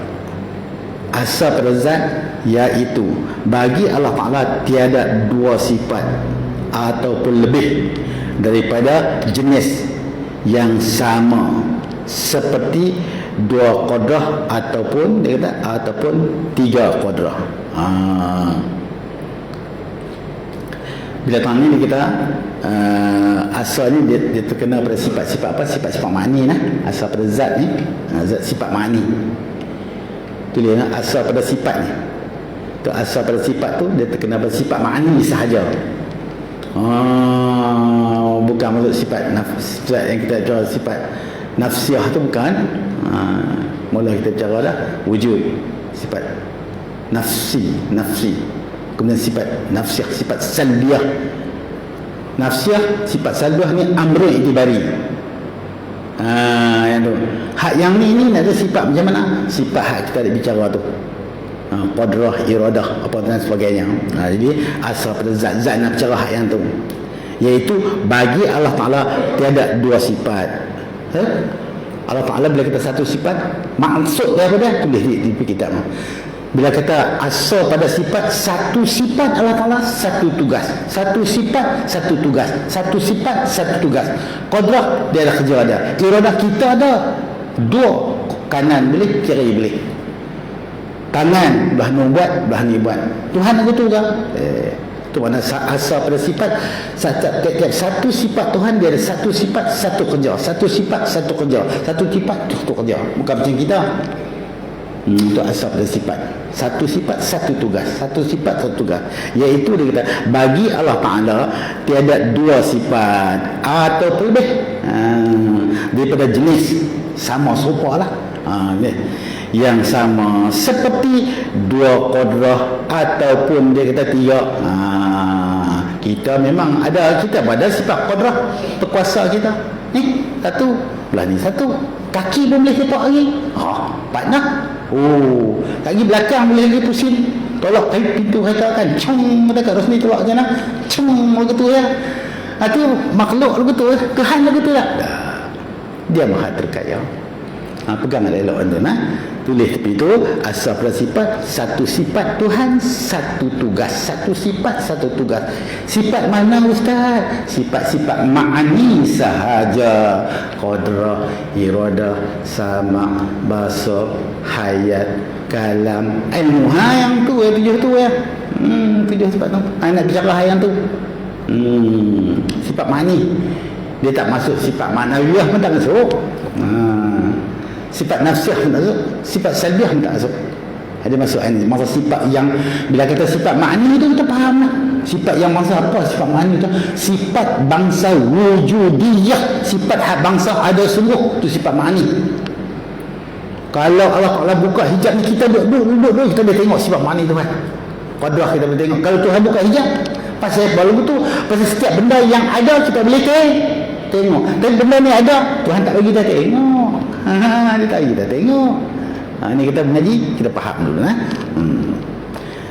Asal pada zat, iaitu bagi Allah Ta'ala tiada dua sifat ataupun lebih daripada jenis yang sama seperti dua qadrah ataupun dia kata ataupun tiga qadrah. Bila tahun ni kita asal ni dia terkena pada sifat-sifat apa? Sifat-sifat ma'ani lah. Asal pada zat ni, zat sifat ma'ani. Tulis asal pada sifat ni. Tu asal pada sifat tu dia terkena pada sifat ma'ani sahaja. Bukan maksud sifat sifat yang kita jual sifat nafsiah tu bukan. Mula kita bicara dah wujud sifat nafsi. Kemudian sifat nafsiah, sifat salbiah. Nafsiah, sifat salbiah ni amrun itibari. Yang tu. Hak yang ni ada sifat macam mana? Sifat hak kita ada bicara tu. Qadrah, iradah, apa dan sebagainya. Jadi asal pada zat-zat nak bicara hak yang tu. Iaitu bagi Allah Ta'ala tiada dua sifat. Allah Ta'ala bila kita satu sifat, maksud daripada tulis di kitab. Bila kata asal pada sifat, satu sifat Allah Ta'ala satu tugas. Satu sifat satu tugas. Satu sifat satu tugas. Qadrah dia ada kerja dia. Iradah kita ada dua, kanan boleh, kiri boleh. Kanan belah ni buat, belah ni buat. Tuhan aku tu ke? Itu mana asal pada sifat. Tiap satu sifat Tuhan dia ada satu sifat satu kerja. Satu sifat satu kerja. Satu sifat satu kerja. Bukan macam kita. Itu asal pada sifat. Satu sifat satu tugas. Satu sifat satu tugas. Iaitu dia kata bagi Allah Ta'ala tiada dua sifat atau lebih daripada jenis sama serupa lah. Yang sama seperti dua qadrah ataupun dia kata tiga. Kita memang ada, kita ada sifat qadrah, berkuasa kita ni satu, belah ni satu, kaki pun boleh sepak lagi. Patnah. Kaki belakang boleh lagi pusing, tolak pintu kereta kan, cung dekat Rosni tolak sana, cung begitu ya. Itu makhluk begitu, Tuhan begitu tak? Dia Maha terkaya. Pegang elok tu tulis tepi tu asal pada sifat, satu sifat Tuhan satu tugas. Satu sifat satu tugas. Sifat mana ustaz? Sifat-sifat ma'ani sahaja. Qadrah, iradah, sama, basar, hayat, kalam, ilmu. Yang tu tujuh tu ya. Tujuh sifat tu. Nak bicara yang tu. Sifat ma'ani. Dia tak masuk sifat ma'nawiyah pun tak masuk. Sifat nafsiah pun tak masuk, sifat salbiah pun tak masuk. Ada masuk ini. Masa sifat yang bila kita sifat ma'ani tu kita faham lah. Sifat yang bangsa apa? Sifat ma'ani tu sifat bangsa wujudiyah. Sifat hak bangsa ada sungguh, tu sifat ma'ani. Kalau Allah Ta'ala buka hijab ni, kita duduk kita boleh tengok sifat ma'ani Tuhan. Qadrah kita boleh tengok. Kalau Tuhan buka hijab, pasal baru betul, pasal setiap benda yang ada kita boleh tengok. Dan benda ni ada, Tuhan tak bagi kita tengok. Dia tak bagi kita tengok. Ni kita mengaji, kita faham dulu.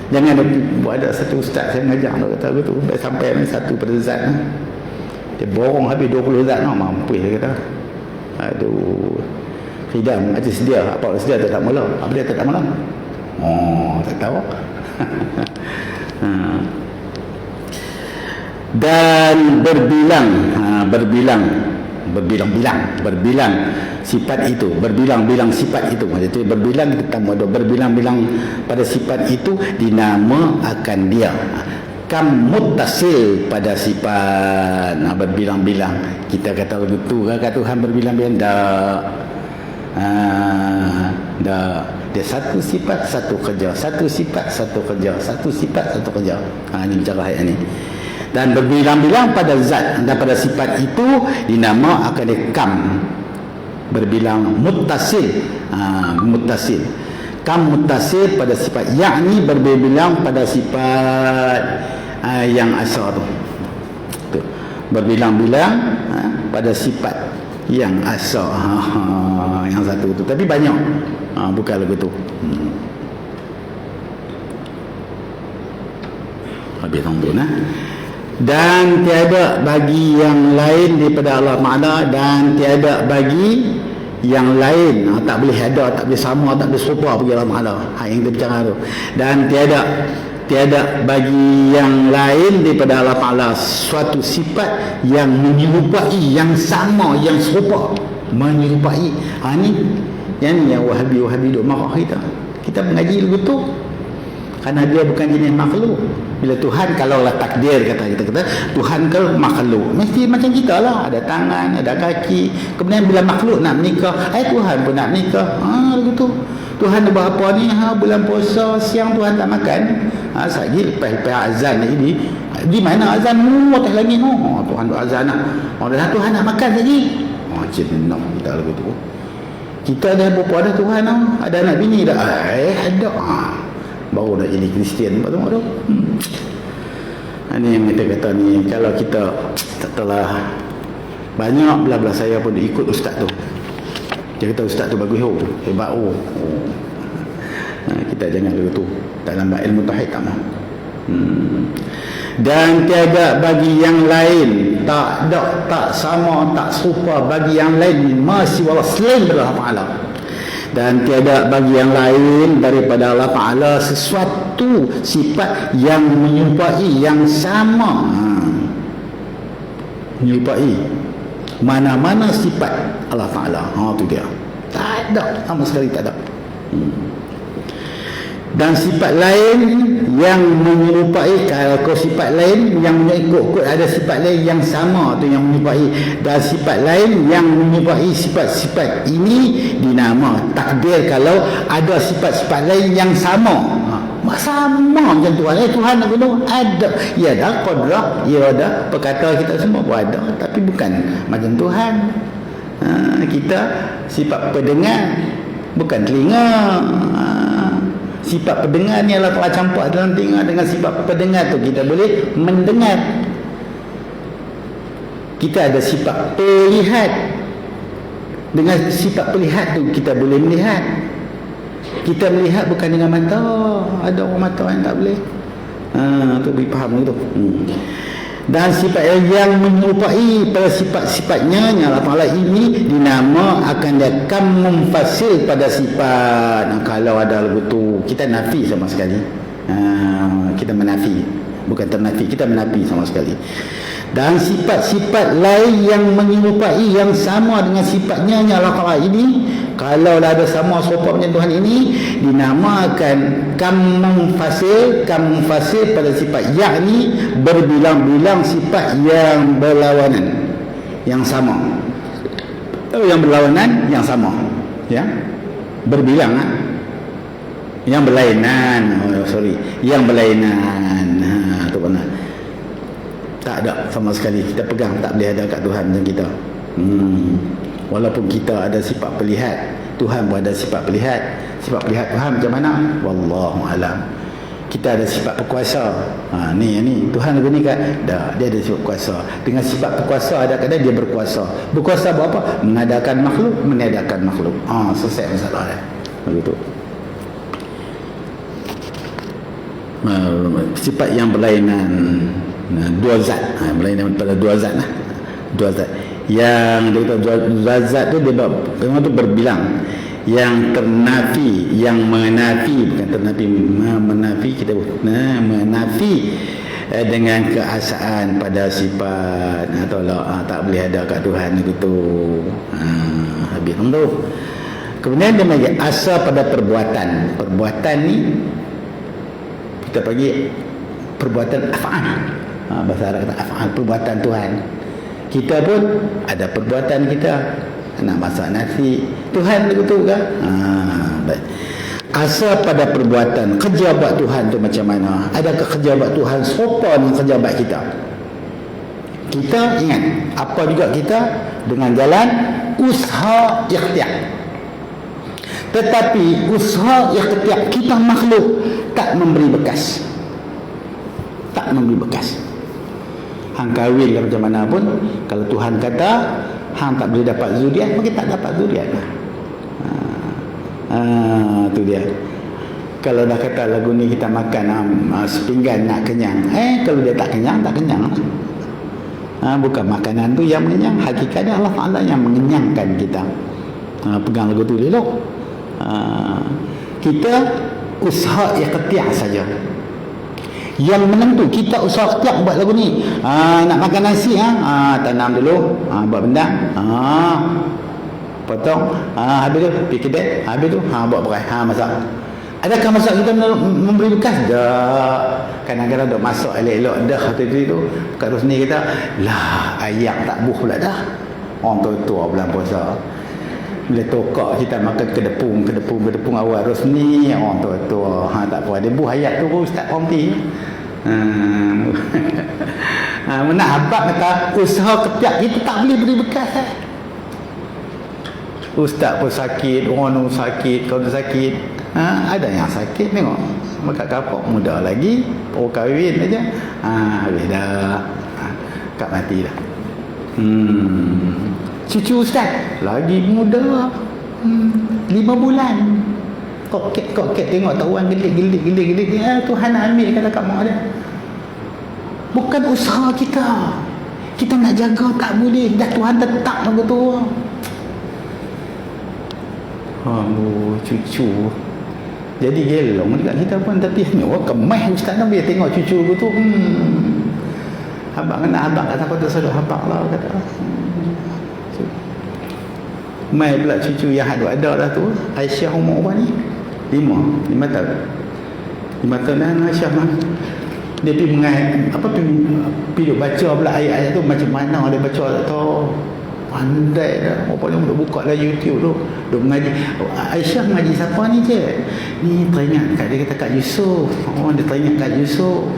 Jangan ada satu ustaz saya mengajar tu kata begitu, dah sampai ni satu pada zat dia borong habis 20 zat mampu dia kata. Aduh, khidam aja sedia, apa sedia tak mula, apa dia tak mula. Tak tahu. Dan berbilang sifat itu, berbilang-bilang sifat itu. Jadi berbilang kita tambah ada berbilang-bilang pada sifat itu dinama akan dia. Kam muttasil pada sifat. Berbilang-bilang. Kita kata begitu kan Tuhan berbilang-bilang dah. Dia satu sifat satu kerja, satu sifat satu kerja, satu sifat satu kerja. Ini bicara ayat ini. Dan berbilang-bilang pada zat dan pada sifat itu dinama akan kam. Berbilang muttasil. Muttasil. Kam muttasil pada sifat, yakni berbilang pada sifat yang asal tu. Berbilang-bilang pada sifat yang asal. Yang satu tu. Tapi banyak. Bukan lagu tu. Habis tunggu dan tiada bagi yang lain daripada Allah Ta'ala, dan tiada bagi yang lain, tak boleh ada, tak boleh sama, tak boleh serupa bagi Allah Ta'ala. Yang kita bicara tu. Dan tiada bagi yang lain daripada Allah Ta'ala suatu sifat yang menyerupai, yang sama, yang serupa, menyerupai. Ni yang Wahabi duk marah kita mengaji begitu. Kerana dia bukan jenis makhluk. Bila Tuhan, kalaulah takdir kata Tuhan ke makhluk, mesti macam kita lah, ada tangan, ada kaki. Kemudian bila makhluk nak menikah, Tuhan pun nak menikah. Begitu. Tuhan berapa ni, bulan puasa siang Tuhan tak makan. Sekali lepas azan lagi di mana azan atas langit Tuhan azan nak. Tuhan nak makan lagi. Macam nak kita lagu tu. Kita dah berapa dah Tuhan ada anak bini dah. Ada. Baru dah jadi Kristian patut tu. Ini yang kita kata ni, kalau kita telah banyak belah-belah saya pun ikut ustaz tu. Dia kata ustaz tu bagus hebat kita jangan begitu. Dalam ilmu tauhid tak mau. Dan tiada bagi yang lain, tak ada, tak sama, tak serupa bagi yang lain masih wala selain Allah Ta'ala. Dan tiada bagi yang lain daripada Allah Ta'ala sesuatu sifat yang menyerupai, yang sama, menyerupai mana-mana sifat Allah Ta'ala. Tu dia, tak ada, sama sekali tak ada. Dan sifat lain yang menyerupai, kalau sifat lain yang mengikut ada sifat lain yang sama tu yang menyerupai, dan sifat lain yang menyerupai sifat-sifat ini dinama takdir. Kalau ada sifat-sifat lain yang sama, sama macam Tuhan. Tuhan nak guna ada, ya ada qadrah, ya ada perkata kita semua pun ada, tapi bukan macam Tuhan. Kita sifat pendengar, bukan telinga. Sifat pendengar ni Allah telah campak dalam telinga. Dengan sifat pendengar tu kita boleh mendengar. Kita ada sifat pelihat. Dengan sifat pelihat tu kita boleh melihat. Kita melihat bukan dengan mata. Ada orang mata yang tak boleh. Tu boleh faham tu. Dan sifat yang menyerupai pada sifat-sifatnya yang Allah Ta'ala ini dinama akan dia kam memfasil pada sifat. Kalau ada lagu tu kita nafi sama sekali. Kita menafi, bukan ternafi, kita menafi sama sekali. Dan sifat-sifat lain yang menyerupai, yang sama dengan sifatnya yang Allah Ta'ala ini, kalau ada sama serupa macam Tuhan ini, dinamakan kam memfasil pada sifat, yakni berbilang-bilang sifat yang berlawanan, yang sama. Yang berlawanan, yang sama, ya, berbilang, yang berlainan, yang berlainan. Tu benar. Tak ada sama sekali, kita pegang tak boleh ada kat Tuhan macam kita. Walaupun kita ada sifat pelihat, Tuhan pun ada sifat pelihat. Sifat pelihat Tuhan macam mana? Wallahu alam. Kita ada sifat berkuasa. Ni Tuhan gunakan dah, dia ada sifat kuasa. Dengan sifat berkuasa ada kadang dia berkuasa. Berkuasa buat apa? Mengadakan makhluk, meniadakan makhluk. Selesai masalah dia. Begitu. Sifat yang berlainan, dua zat, berlainan pada dua zat lah. Dua zat. Yang dia kata dua zat tu dia memang tu berbilang. Yang ternafi, yang menafi, bukan ternafi, menafi, kita menafi dengan keasaan pada sifat atau tak boleh ada kat Tuhan begitu. Habis tu. Kemudian dia bagi asal pada perbuatan. Perbuatan ni kita panggil perbuatan af'al. Bahasa Arab kata af'al, perbuatan Tuhan. Kita pun ada perbuatan kita. Nak masak nasi, Tuhan begitu kan? Baik. Asal pada perbuatan, kerja buat Tuhan tu macam mana? Adakah kerja buat Tuhan serupa dengan kerja buat kita? Kita ingat, apa juga kita dengan jalan usaha ikhtiar. Tetapi usaha ikhtiar kita makhluk tak memberi bekas. Tak memberi bekas. Hang kahwin lah macam mana pun, kalau Tuhan kata hang tak boleh dapat zuriat, mungkin tak dapat zuriat lah. Tu dia. Kalau dah kata lagu ni kita makan sepinggan nak kenyang, kalau dia tak kenyang, tak kenyang lah. Bukan makanan tu yang mengenyang, hakikatnya Allah Ta'ala yang mengenyangkan kita. Pegang lagu tu elok. Kita usaha ikhtiar saja. Yang menentu kita usaha ikhtiar buat lagu ni. Nak makan nasi, tanam dulu, buat benda, potong, habis tu pergi kedai, habis tu buat berai, masak. Adakah maksud kita memberi bekas? Tak. Kadang-kadang dok masuk elok-elok dah tu kat Rosni kita, lah ayam tak buh pula dah. Orang tua bulan puasa. Bila tokak kita makan kedepung awal Rosni, orang tua tak apa dia buh ayat tu ustaz Pomti. Mana abang kata usaha ketiak kita tak boleh beri bekas. Ustaz pun sakit, orang tu sakit, kau tu sakit. Ada yang sakit tengok. Maka kapok muda lagi, baru kahwin aja. Habis dah. Kak mati dah. Cucu ustaz lagi muda. 5 bulan. Koket tengok tak orang gelik. Tuhan ambil kata kat mak dia. Bukan usaha kita. Kita nak jaga tak boleh. Dah Tuhan tetap begitu. Cucu. Jadi gelong dekat kita pun, tapi kemah ustaz nak biar tengok cucu tu. Abang kata kau tersedut abang lah kata. Mai pula cucu yang ada lah tu. Aisyah umur apa ni? 5 tahun. 5 tahun dah Aisyah mah. Dia pergi mengai pergi baca pula ayat-ayat tu macam mana dia baca tak tahu. Pandai dah. Rupanya duk buka lah YouTube tu. Duk mengaji. Aisyah mengaji siapa ni je? Ni teringat kat dia kata Kak Yusuf. Dia teringat Kak Yusuf.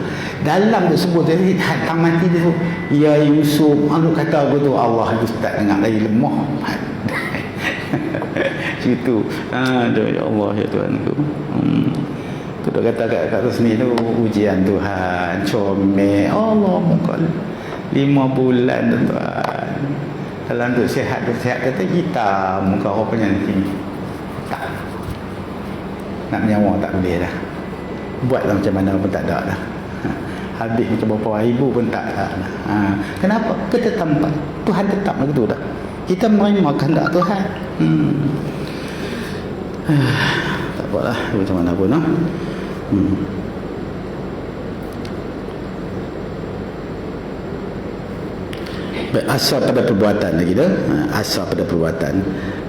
Dalam tu sebut tadi hak mati dia tu. Ya Yusuf. Duk kata aku tu Allah tu tak dengar lagi lemah. Situ. Ya Allah ya Tuhan ku. Tu dah kata kat Rosni tu ujian Tuhan. Comel. Allah muka 5 bulan tuan. Kalau untuk sihat kata hitam muka rupanya nanti tak nak menyawa tak boleh dah, buatlah macam mana pun tak ada dah, habis macam berapa ribu pun tak ada dah. Kenapa? Kita tempat Tuhan tetap begitu dah, kita menerima kehendak Tuhan. Tak apalah macam mana pun Baik asal pada perbuatan lagi dah. Asal pada perbuatan.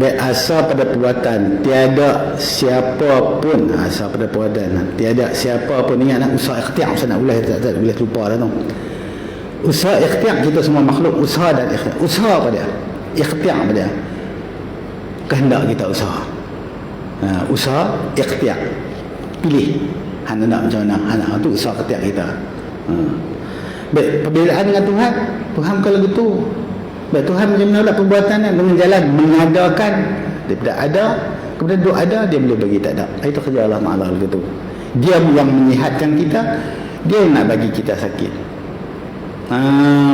Baik asal pada perbuatan tiada siapa pun asal pada perbuatan. Tiada siapa pun ingat nak usaha ikhtiar saya nak ulas tak boleh lupa dah tu. Usaha ikhtiar kita semua makhluk usaha dan ikhtiar. Usaha apa dia? Ikhtiar apa dia? Kehendak kita usaha. Usaha ikhtiar. Pilih. Hana nak macam mana? Hana tu usaha ikhtiar kita. Baik, perbezaan dengan Tuhan bukan begitu. Baik, Tuhan macam mana perbuatannya dengan jalan mengadakan daripada ada kemudian duk ada dia boleh bagi tak ada. Itu kerja Allah Taala begitu. Dia yang menyihatkan kita, dia yang nak bagi kita sakit.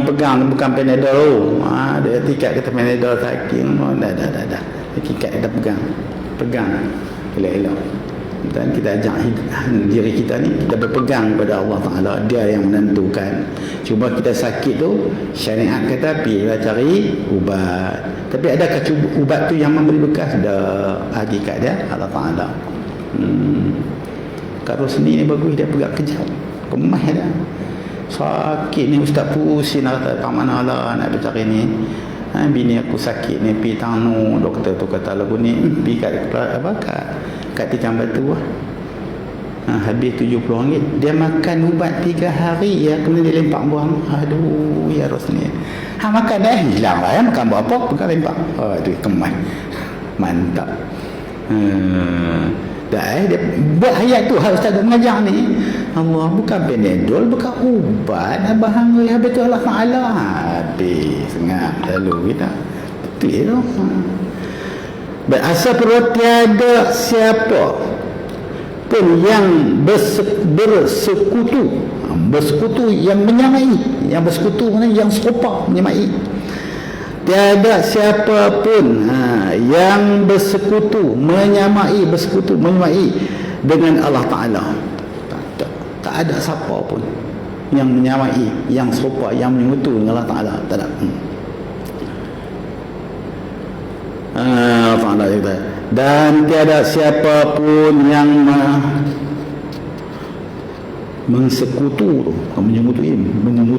Pegang bukan Panadol. Dia tikat kata Panadol sakit. Dah. Tikat kita pegang elok-elok. Dan kita ajak diri kita ni kita berpegang pada Allah Ta'ala, dia yang menentukan. Cuba kita sakit tu syariat kata pergilah cari ubat, tapi adakah ubat tu yang memberi bekas? Dah hakikat dia Allah Ta'ala. Kat Rosni ni bagus, dia pegang kejap kemah dah sakit ni ustaz pusing nak kata tak mana lah nak bercari ni. Bini aku sakit ni pergi tanu doktor tu kata lagu ni pergi kat tikam batu habis RM70 dia makan ubat 3 hari ya, kemudian dia lempak buang. Aduh ya Rosni makan dah hilang lah ya, makan buat apa pegang lempak. Aduh kemas mantap. Dia buat ayat tu ustaz mengajar ni Allah bukan Panadol bukan ubat abang habis tu Allah Ta'ala habis sengap lalu kita betul tu. Berasal perut tiada siapa pun yang bersekutu yang menyamai, yang bersekutu yang serupa menyamai. Tiada siapa pun yang bersekutu menyamai dengan Allah Ta'ala. Tak ada siapa pun yang menyamai, yang serupa, yang menyekutu dengan Allah Ta'ala. Tak ada. Allah Ta'ala kata, dan tiada siapa pun yang menyekutu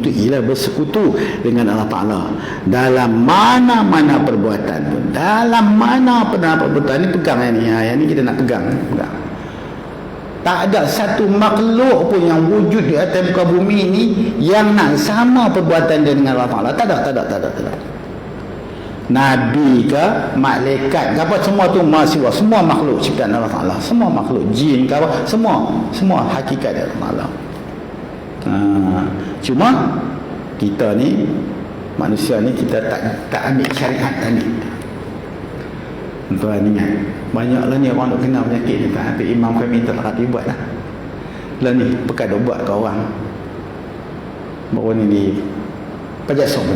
ialah bersekutu dengan Allah Ta'ala dalam mana-mana perbuatan pun. Dalam mana-mana perbuatan ni pegang yang ni kita nak pegang. Tak ada satu makhluk pun yang wujud di atas muka bumi ini yang nak sama perbuatan dia dengan Allah Ta'ala. Tak ada. Nabi ke, malaikat ke apa, semua tu mahasiswa, semua makhluk ciptaan Allah Ta'ala, semua makhluk, jin ke apa, semua hakikat Allah Ta'ala. Cuma kita ni, manusia ni, kita tak ambil syariat tadi. Tuan ingat, banyaklah ni orang nak kena penyakit ni, tapi imam kami telah kata buat lah. Lah ni bekas dah buat ke orang. Baru ni di pajak som.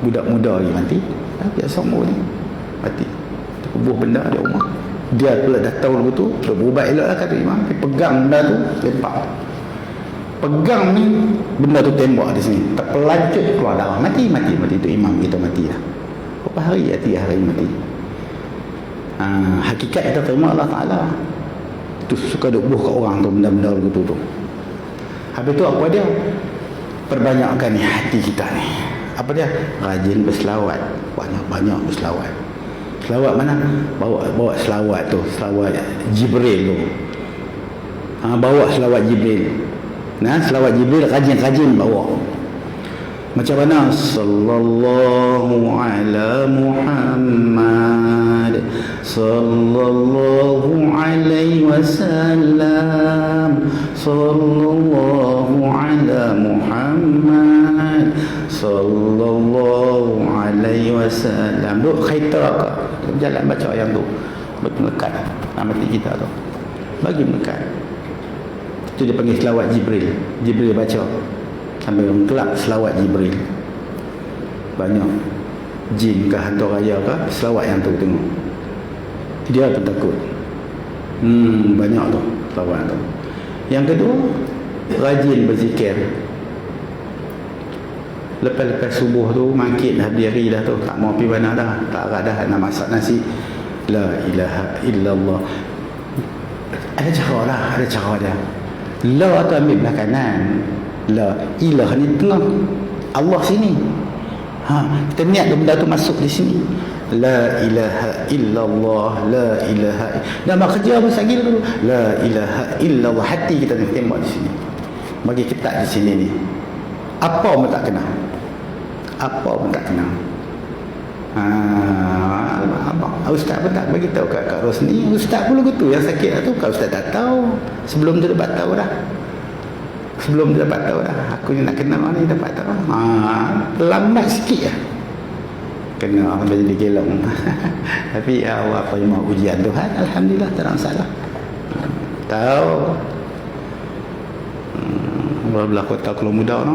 Budak muda lagi mati. Pajak som baru ni mati. Terkubuh benda di rumah. Dia pula dah tahu lagu tu, dah berubah elok lah kata imam. Dia pegang benda tu, lempak. Pegang ni, benda tu tembak di sini. Terpelancut keluar darah. Mati. Tu imam kita mati lah. Berapa hari? 3 hari mati. Hakikat kita terima Allah Ta'ala. Itu suka duk buh kat orang tu, benda-benda begitu tu. Habis tu apa dia? Perbanyakkan ni hati kita ni. Apa dia? Rajin berselawat. Banyak berselawat. Selawat mana? Bawa selawat tu, selawat Jibril tu. Bawa selawat Jibril. Selawat Jibril rajin bawa. Macam mana? Sallallahu ala Muhammad, sallallahu alaihi wasallam, sallallahu ala Muhammad, sallallahu alaihi wasallam. Duk khaitara jalan baca yang tu, melekat dalam hati kita tu, bagi melekat. Itu dia panggil selawat Jibril. Jibril baca sambil kelak selawat Jibril. Banyak jin ke hantu raya ke selawat yang tu tengok, dia pun takut. Banyak tu selawat tu. Yang kedua, rajin berzikir. Lepas subuh tu makin dah diri dah tu, tak mau pergi mana dah, tak agak dah nak masak nasi. La ilaha illallah. Ada cara dia. La tu ambil belah kanan, la ilah ni tengah, Allah sini. Kita niat benda tu masuk di sini. La ilaha illallah, la ilaha. Nama kerja apa lagi dulu? La ilaha illallah. Hati kita ni tembak di sini. Bagi ketat di sini ni. Apa pun tak kena. Ustaz pun tak bagi tahu kat Rosni. Ustaz pun lagu tu yang sakit tu, kalau Ustaz tak tahu. Sebelum tu dapat tahu dah. Aku ni nak kenal ni dapat tahu. Lambat sikit lah kena sampai jadi gelong. Tapi Allah apa yang mahu ujian Tuhan, alhamdulillah tak ada masalah. Tahu belah kota kalau muda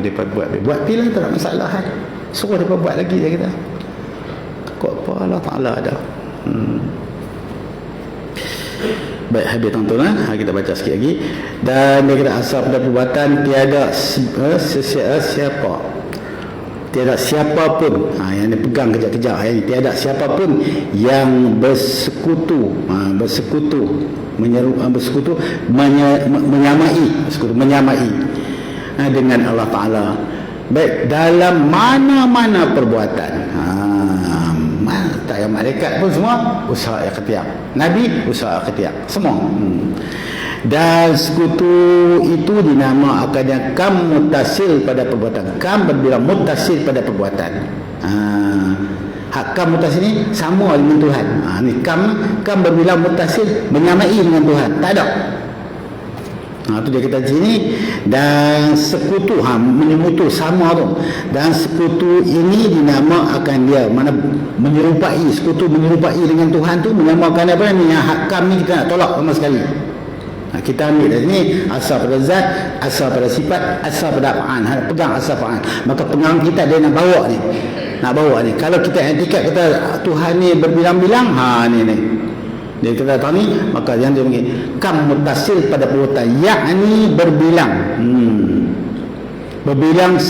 dia buat pilih tak ada masalah. Suruh dia buat lagi dia kata. Kok apa Allah Ta'ala ada. Baik, habis tuan-tuan, kita baca sikit lagi. Dan dia kata asal pada perbuatan tiada siapa pun yang dia pegang kejap-kejap ini, tiada siapa pun yang bersekutu menyamai dengan Allah Ta'ala, baik dalam mana-mana perbuatan. Tak payah malaikat pun semua usaha ikhtiar, Nabi usaha ikhtiar semua. Dan sekutu itu dinamakan yang kam mutasil pada perbuatan. Kam berbilang mutasil pada perbuatan. Hak kam mutasil ni sama dengan Tuhan. Ni kam berbilang mutasil menyamai dengan Tuhan. Tak ada. Itu dia kata sini. Dan sekutu menyemutu sama tu. Dan sekutu ini dinamakan dia mana menyerupai, sekutu menyerupai dengan Tuhan tu menamakan apa ni? Hak kam ni kita nak tolak sama sekali. Kita ambil dari sini asal pada zat, asal pada sifat, asal pada af'al. Pegang asal af'al. Maka pegang kita dia nak bawa ni. Kalau kita etikat kata Tuhan ni berbilang-bilang, ni dia kata tahu ni, maka yang dia panggil kam mutasil pada perbuatan, yakni berbilang. Berbilang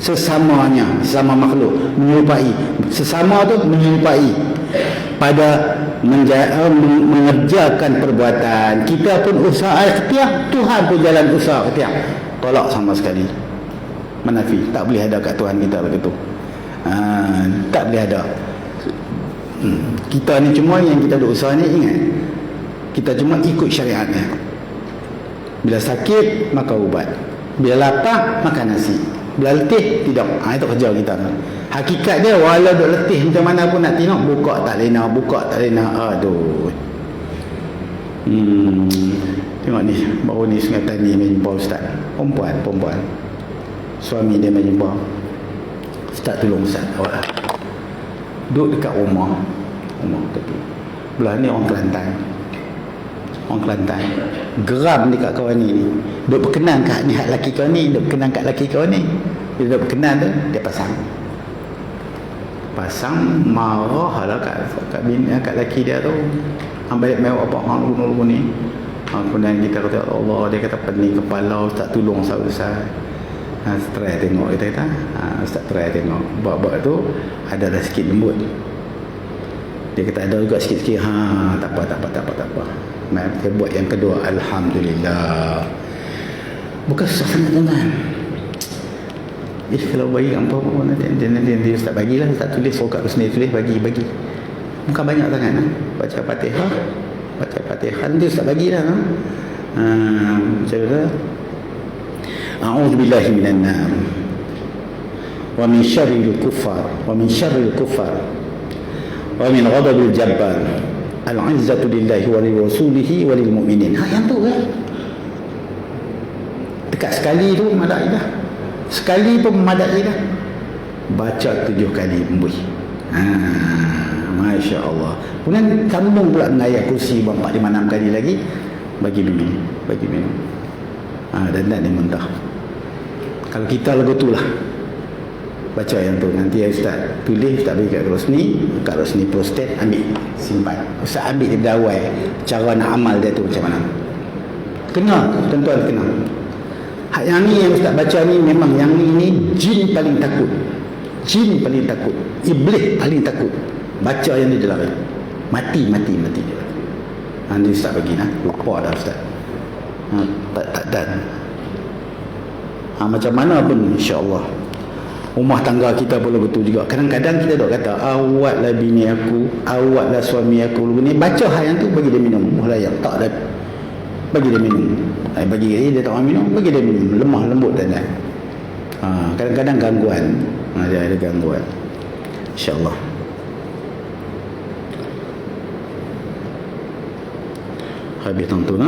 sesamanya, sesama makhluk, menyerupai. Sesama tu menyerupai pada mengerjakan perbuatan. Kita pun usaha ikhtiar, Tuhan pun jalan usaha ikhtiar. Tolak sama sekali. Menafi, tak boleh ada kat Tuhan kita begitu. Tak boleh ada. Kita ni cuma yang kita duk usaha ni, ingat, kita cuma ikut syariatnya. Bila sakit makan ubat, bila lapar makan nasi, bila letih tidak. Itu kerja kita tu. Hakikat dia, walau duk letih macam mana pun nak tengok, buka tak lena, buka tak lena. Aduh. Tengok ni, baru ni Sungai Tani main jumpa ustaz, perempuan suami dia main jumpa ustaz, tolong ustaz awak duduk dekat rumah tu, belah ni orang Kelantan geram dekat kawan ni duduk berkenan kat ni hak laki kau ni, duduk berkenan kat laki kau ni. Bila duduk berkenan tu dia pasang marah lah kat laki dia tu. Balik mewah apa hang lugu ni. Kemudian kita kata Allah, dia kata pening kepala, ustaz tolong saya. Try tengok kita kata. Ustaz try tengok. Bab-bab tu ada sikit lembut. Dia kata ada juga sikit-sikit. Tak apa. Kita buat yang kedua, alhamdulillah. Bukan susah sangat tuan. Kalau bagi apa nanti ustaz bagilah, ustaz tulis kat sini, tulis bagi. Bukan banyak sangat baca Fatihah nanti ustaz bagilah. Macam tu. A'udzubillahi minan nar wa min syarril kuffar wa min ghadabil jabbar al-'izzatu lillahi wa lirasulihi wa lil mu'minin. Yang tu kan dekat sekali tu madai dah, sekali pun madai dah, baca 7 kali embuih. Masya Allah. Kemudian sambung pula dengan ayat kursi 4, 5, 6 kali lagi, bagi minum. Dan dia muntah. Kalau kita lagu tu lah baca yang tu, nanti ustaz tulis, ustaz bagi kat Rosni prostat, ambil simpan, ustaz ambil daripada awal cara nak amal dia tu macam mana. Kena tuan-tuan, kena. Hak yang ni yang ustaz baca ni, memang yang ni jin paling takut, iblis paling takut. Baca yang ni dia lari, mati dia. Nanti ustaz bagi lupa dah ustaz. Tak dan macam mana pun insya-Allah rumah tangga kita pun betul juga. Kadang-kadang kita dok kata awaklah bini aku, awaklah suami aku, ni baca hal yang tu, bagi dia minum layak tak ada, bagi dia minum. Bagi dia tak mau minum, bagi dia minum, lemah lembut dan kadang-kadang gangguan, dia ada gangguan. Insya-Allah. Habis tentu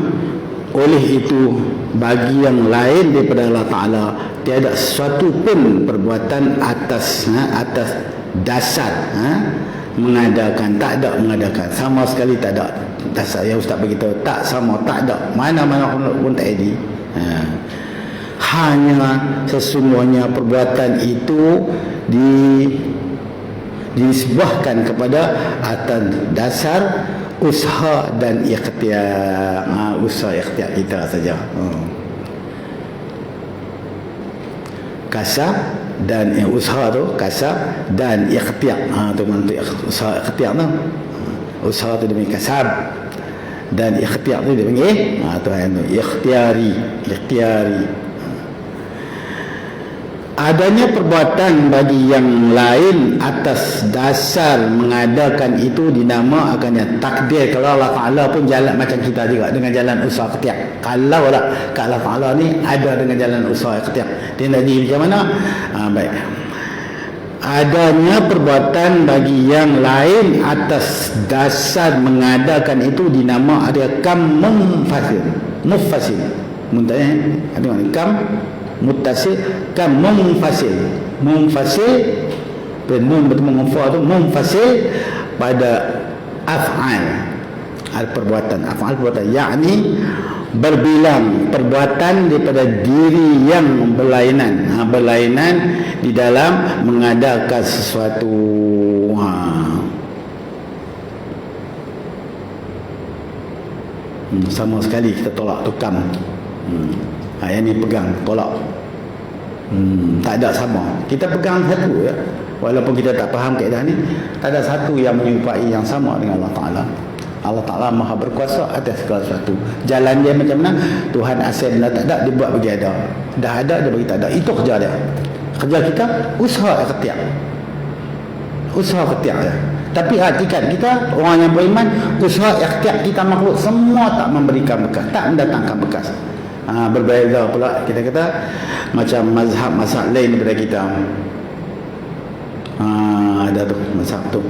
oleh itu, bagi yang lain daripada Allah Ta'ala, tiada sesuatu pun perbuatan atas dasar mengadakan, tak ada mengadakan, sama sekali tak ada dasar. Yang ustaz beritahu, tak sama, tak ada, mana-mana pun tak ada. Hanya sesungguhnya perbuatan itu disebahkan kepada atas dasar usaha dan ikhtiar. Usaha ikhtiar kita saja. Kasab dan usaha tu, kasab dan ikhtiar. Tu mantuk usaha ikhtiar tu. Usaha tu demi kasab dan ikhtiar tu dia panggil tu ikhtiari. Adanya perbuatan bagi yang lain atas dasar mengadakan itu dinamakannya takdir. Kalau Allah Ta'ala pun jalan macam kita juga, dengan jalan usaha ikhtiar. Kalau lah Allah Ta'ala ni ada dengan jalan usaha ikhtiar, dia nak jadi macam mana? Baik. Adanya perbuatan bagi yang lain atas dasar mengadakan itu dinamakan mufasil. Muntah ada mana? Kam muttasil, kam munfasil nun bertemu dengan fa tu, munfasil pada perbuatan yakni berbilang perbuatan daripada diri yang berlainan di dalam mengadakan sesuatu. Sama sekali kita tolak tu kam. Yang ni pegang, tolak. Tak ada sama. Kita pegang satu ya. Walaupun kita tak faham kaedah ni, tak ada satu yang menyerupai yang sama dengan Allah Ta'ala. Allah Ta'ala maha berkuasa atas segala sesuatu. Jalan dia macam mana? Tuhan asal dah tak ada, dia buat bagi ada. Dah ada, dia bagi tak ada. Itu kerja dia. Kerja kita, usaha ikhtiar. usaha ikhtiar ya. Tapi hakikat kita orang yang beriman, usaha ikhtiar kita makhluk semua tak memberikan bekas, tak mendatangkan bekas. Berbeza pula kita kata macam mazhab lain daripada kita. Ada tu mazhab tu.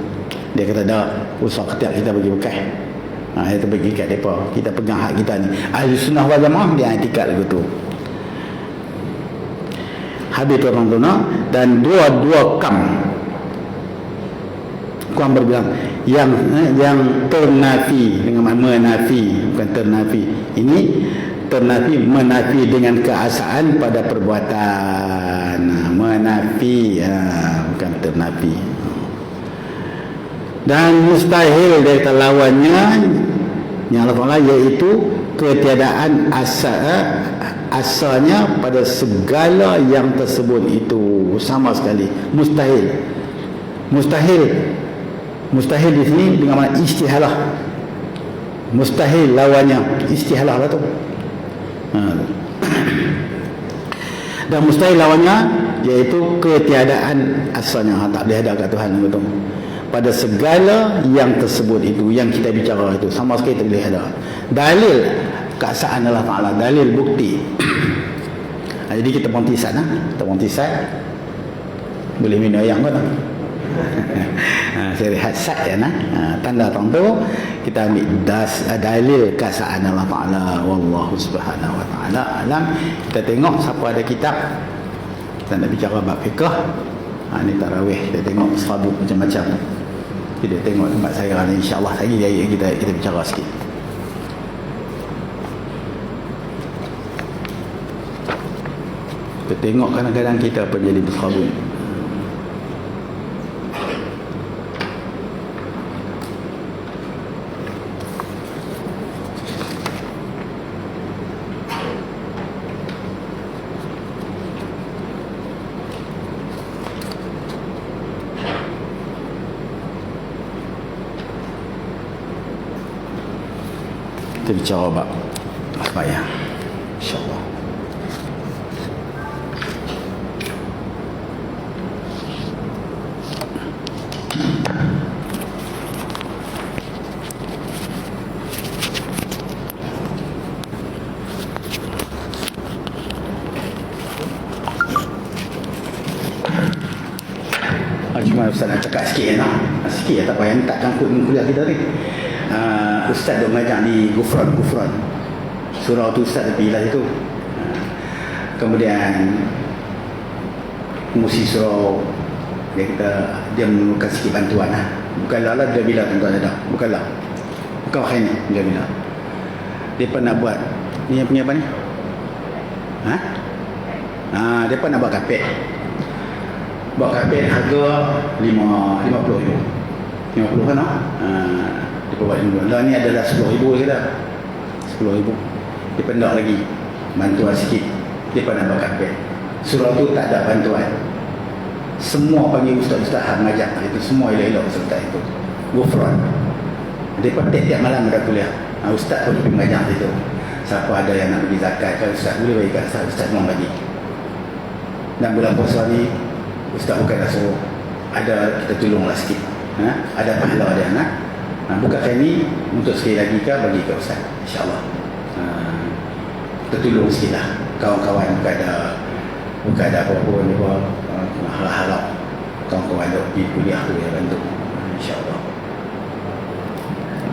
Dia kata dah usaha ikhtiar kita bagi bekas. Itu bagi kat depa. Kita pegang hak kita ni. Ahli sunnah wal jamaah dia itikad begitu. Habis tu dan dua kam Quran berbilang yang ternafi dengan menafi, bukan ternafi. Ini ternafi menafi dengan keasaan pada perbuatan. Menafi bukan ternafi. Dan mustahil dari lawannya yang Allah iaitu ketiadaan asalnya pada segala yang tersebut itu sama sekali mustahil di sini dengan makna istihalah. Mustahil lawannya istihalah lah tu. Dan mustahil lawannya iaitu ketiadaan asalnya. Tak boleh ada kat Tuhan betul. Pada segala yang tersebut itu, yang kita bicara itu, sama sekali tak boleh ada. Dalil keasaan Allah Ta'ala, dalil bukti. Jadi kita pontisan boleh minum ayam kan. Saya lihat sat ya tanda tertentu kita ambil dalil keasaan Allah Ta'ala. Wallahu subhanahu wa ta'ala alam. Kita tengok siapa ada kitab, kita nak bicara bab fiqh. Ni tarawih, kita tengok serabut macam-macam. Kita tengok tempat saya ni, insyaAllah lagi kita bicara sikit. Kita tengok kadang-kadang kita apa jadi berserabut. Kita bicara bab sembahyang, insyaAllah. Cuma Ustaz nak cakap sikit sikit tak payah tak cangkut dengan kuliah kita ni. Ustaz duk mengajar di Gufran surau tu Ustaz pergi lah situ. Kemudian musi surau dia memerlukan sikit bantuan lah. Bukanlah dia bila tuan-tuan ada, bukan wakil ni dia bila dia pernah buat ni yang punya apa ni dia pernah buat kapet harga 50 kan dia buat lah ni adalah 10,000 je dah 10,000 dia pendak lagi bantuan sikit. Dia pernah buat kapet surau tu tak ada bantuan, semua panggil ustaz-ustaz mengajar itu, semua elok-elok serta itu Gufran. Dia pun tiap malam ada kuliah. Ustaz pun pergi mengajar situ. Siapa ada yang nak bagi zakat, kalau ustaz boleh bagi kat ustaz semua bagi. Dan bulan puasa ni ustaz bukan nak suruh, ada kita tolonglah sikit. Ada pahala dia nak. Bukan kali ni untuk sekali lagi ke bagi ke ustaz, insya-Allah. Kita tolong sikitlah kawan-kawan, bukan ada apa-apa ni, harap kawan-kawan ada pergi kuliah tu yang bantu, insya-Allah.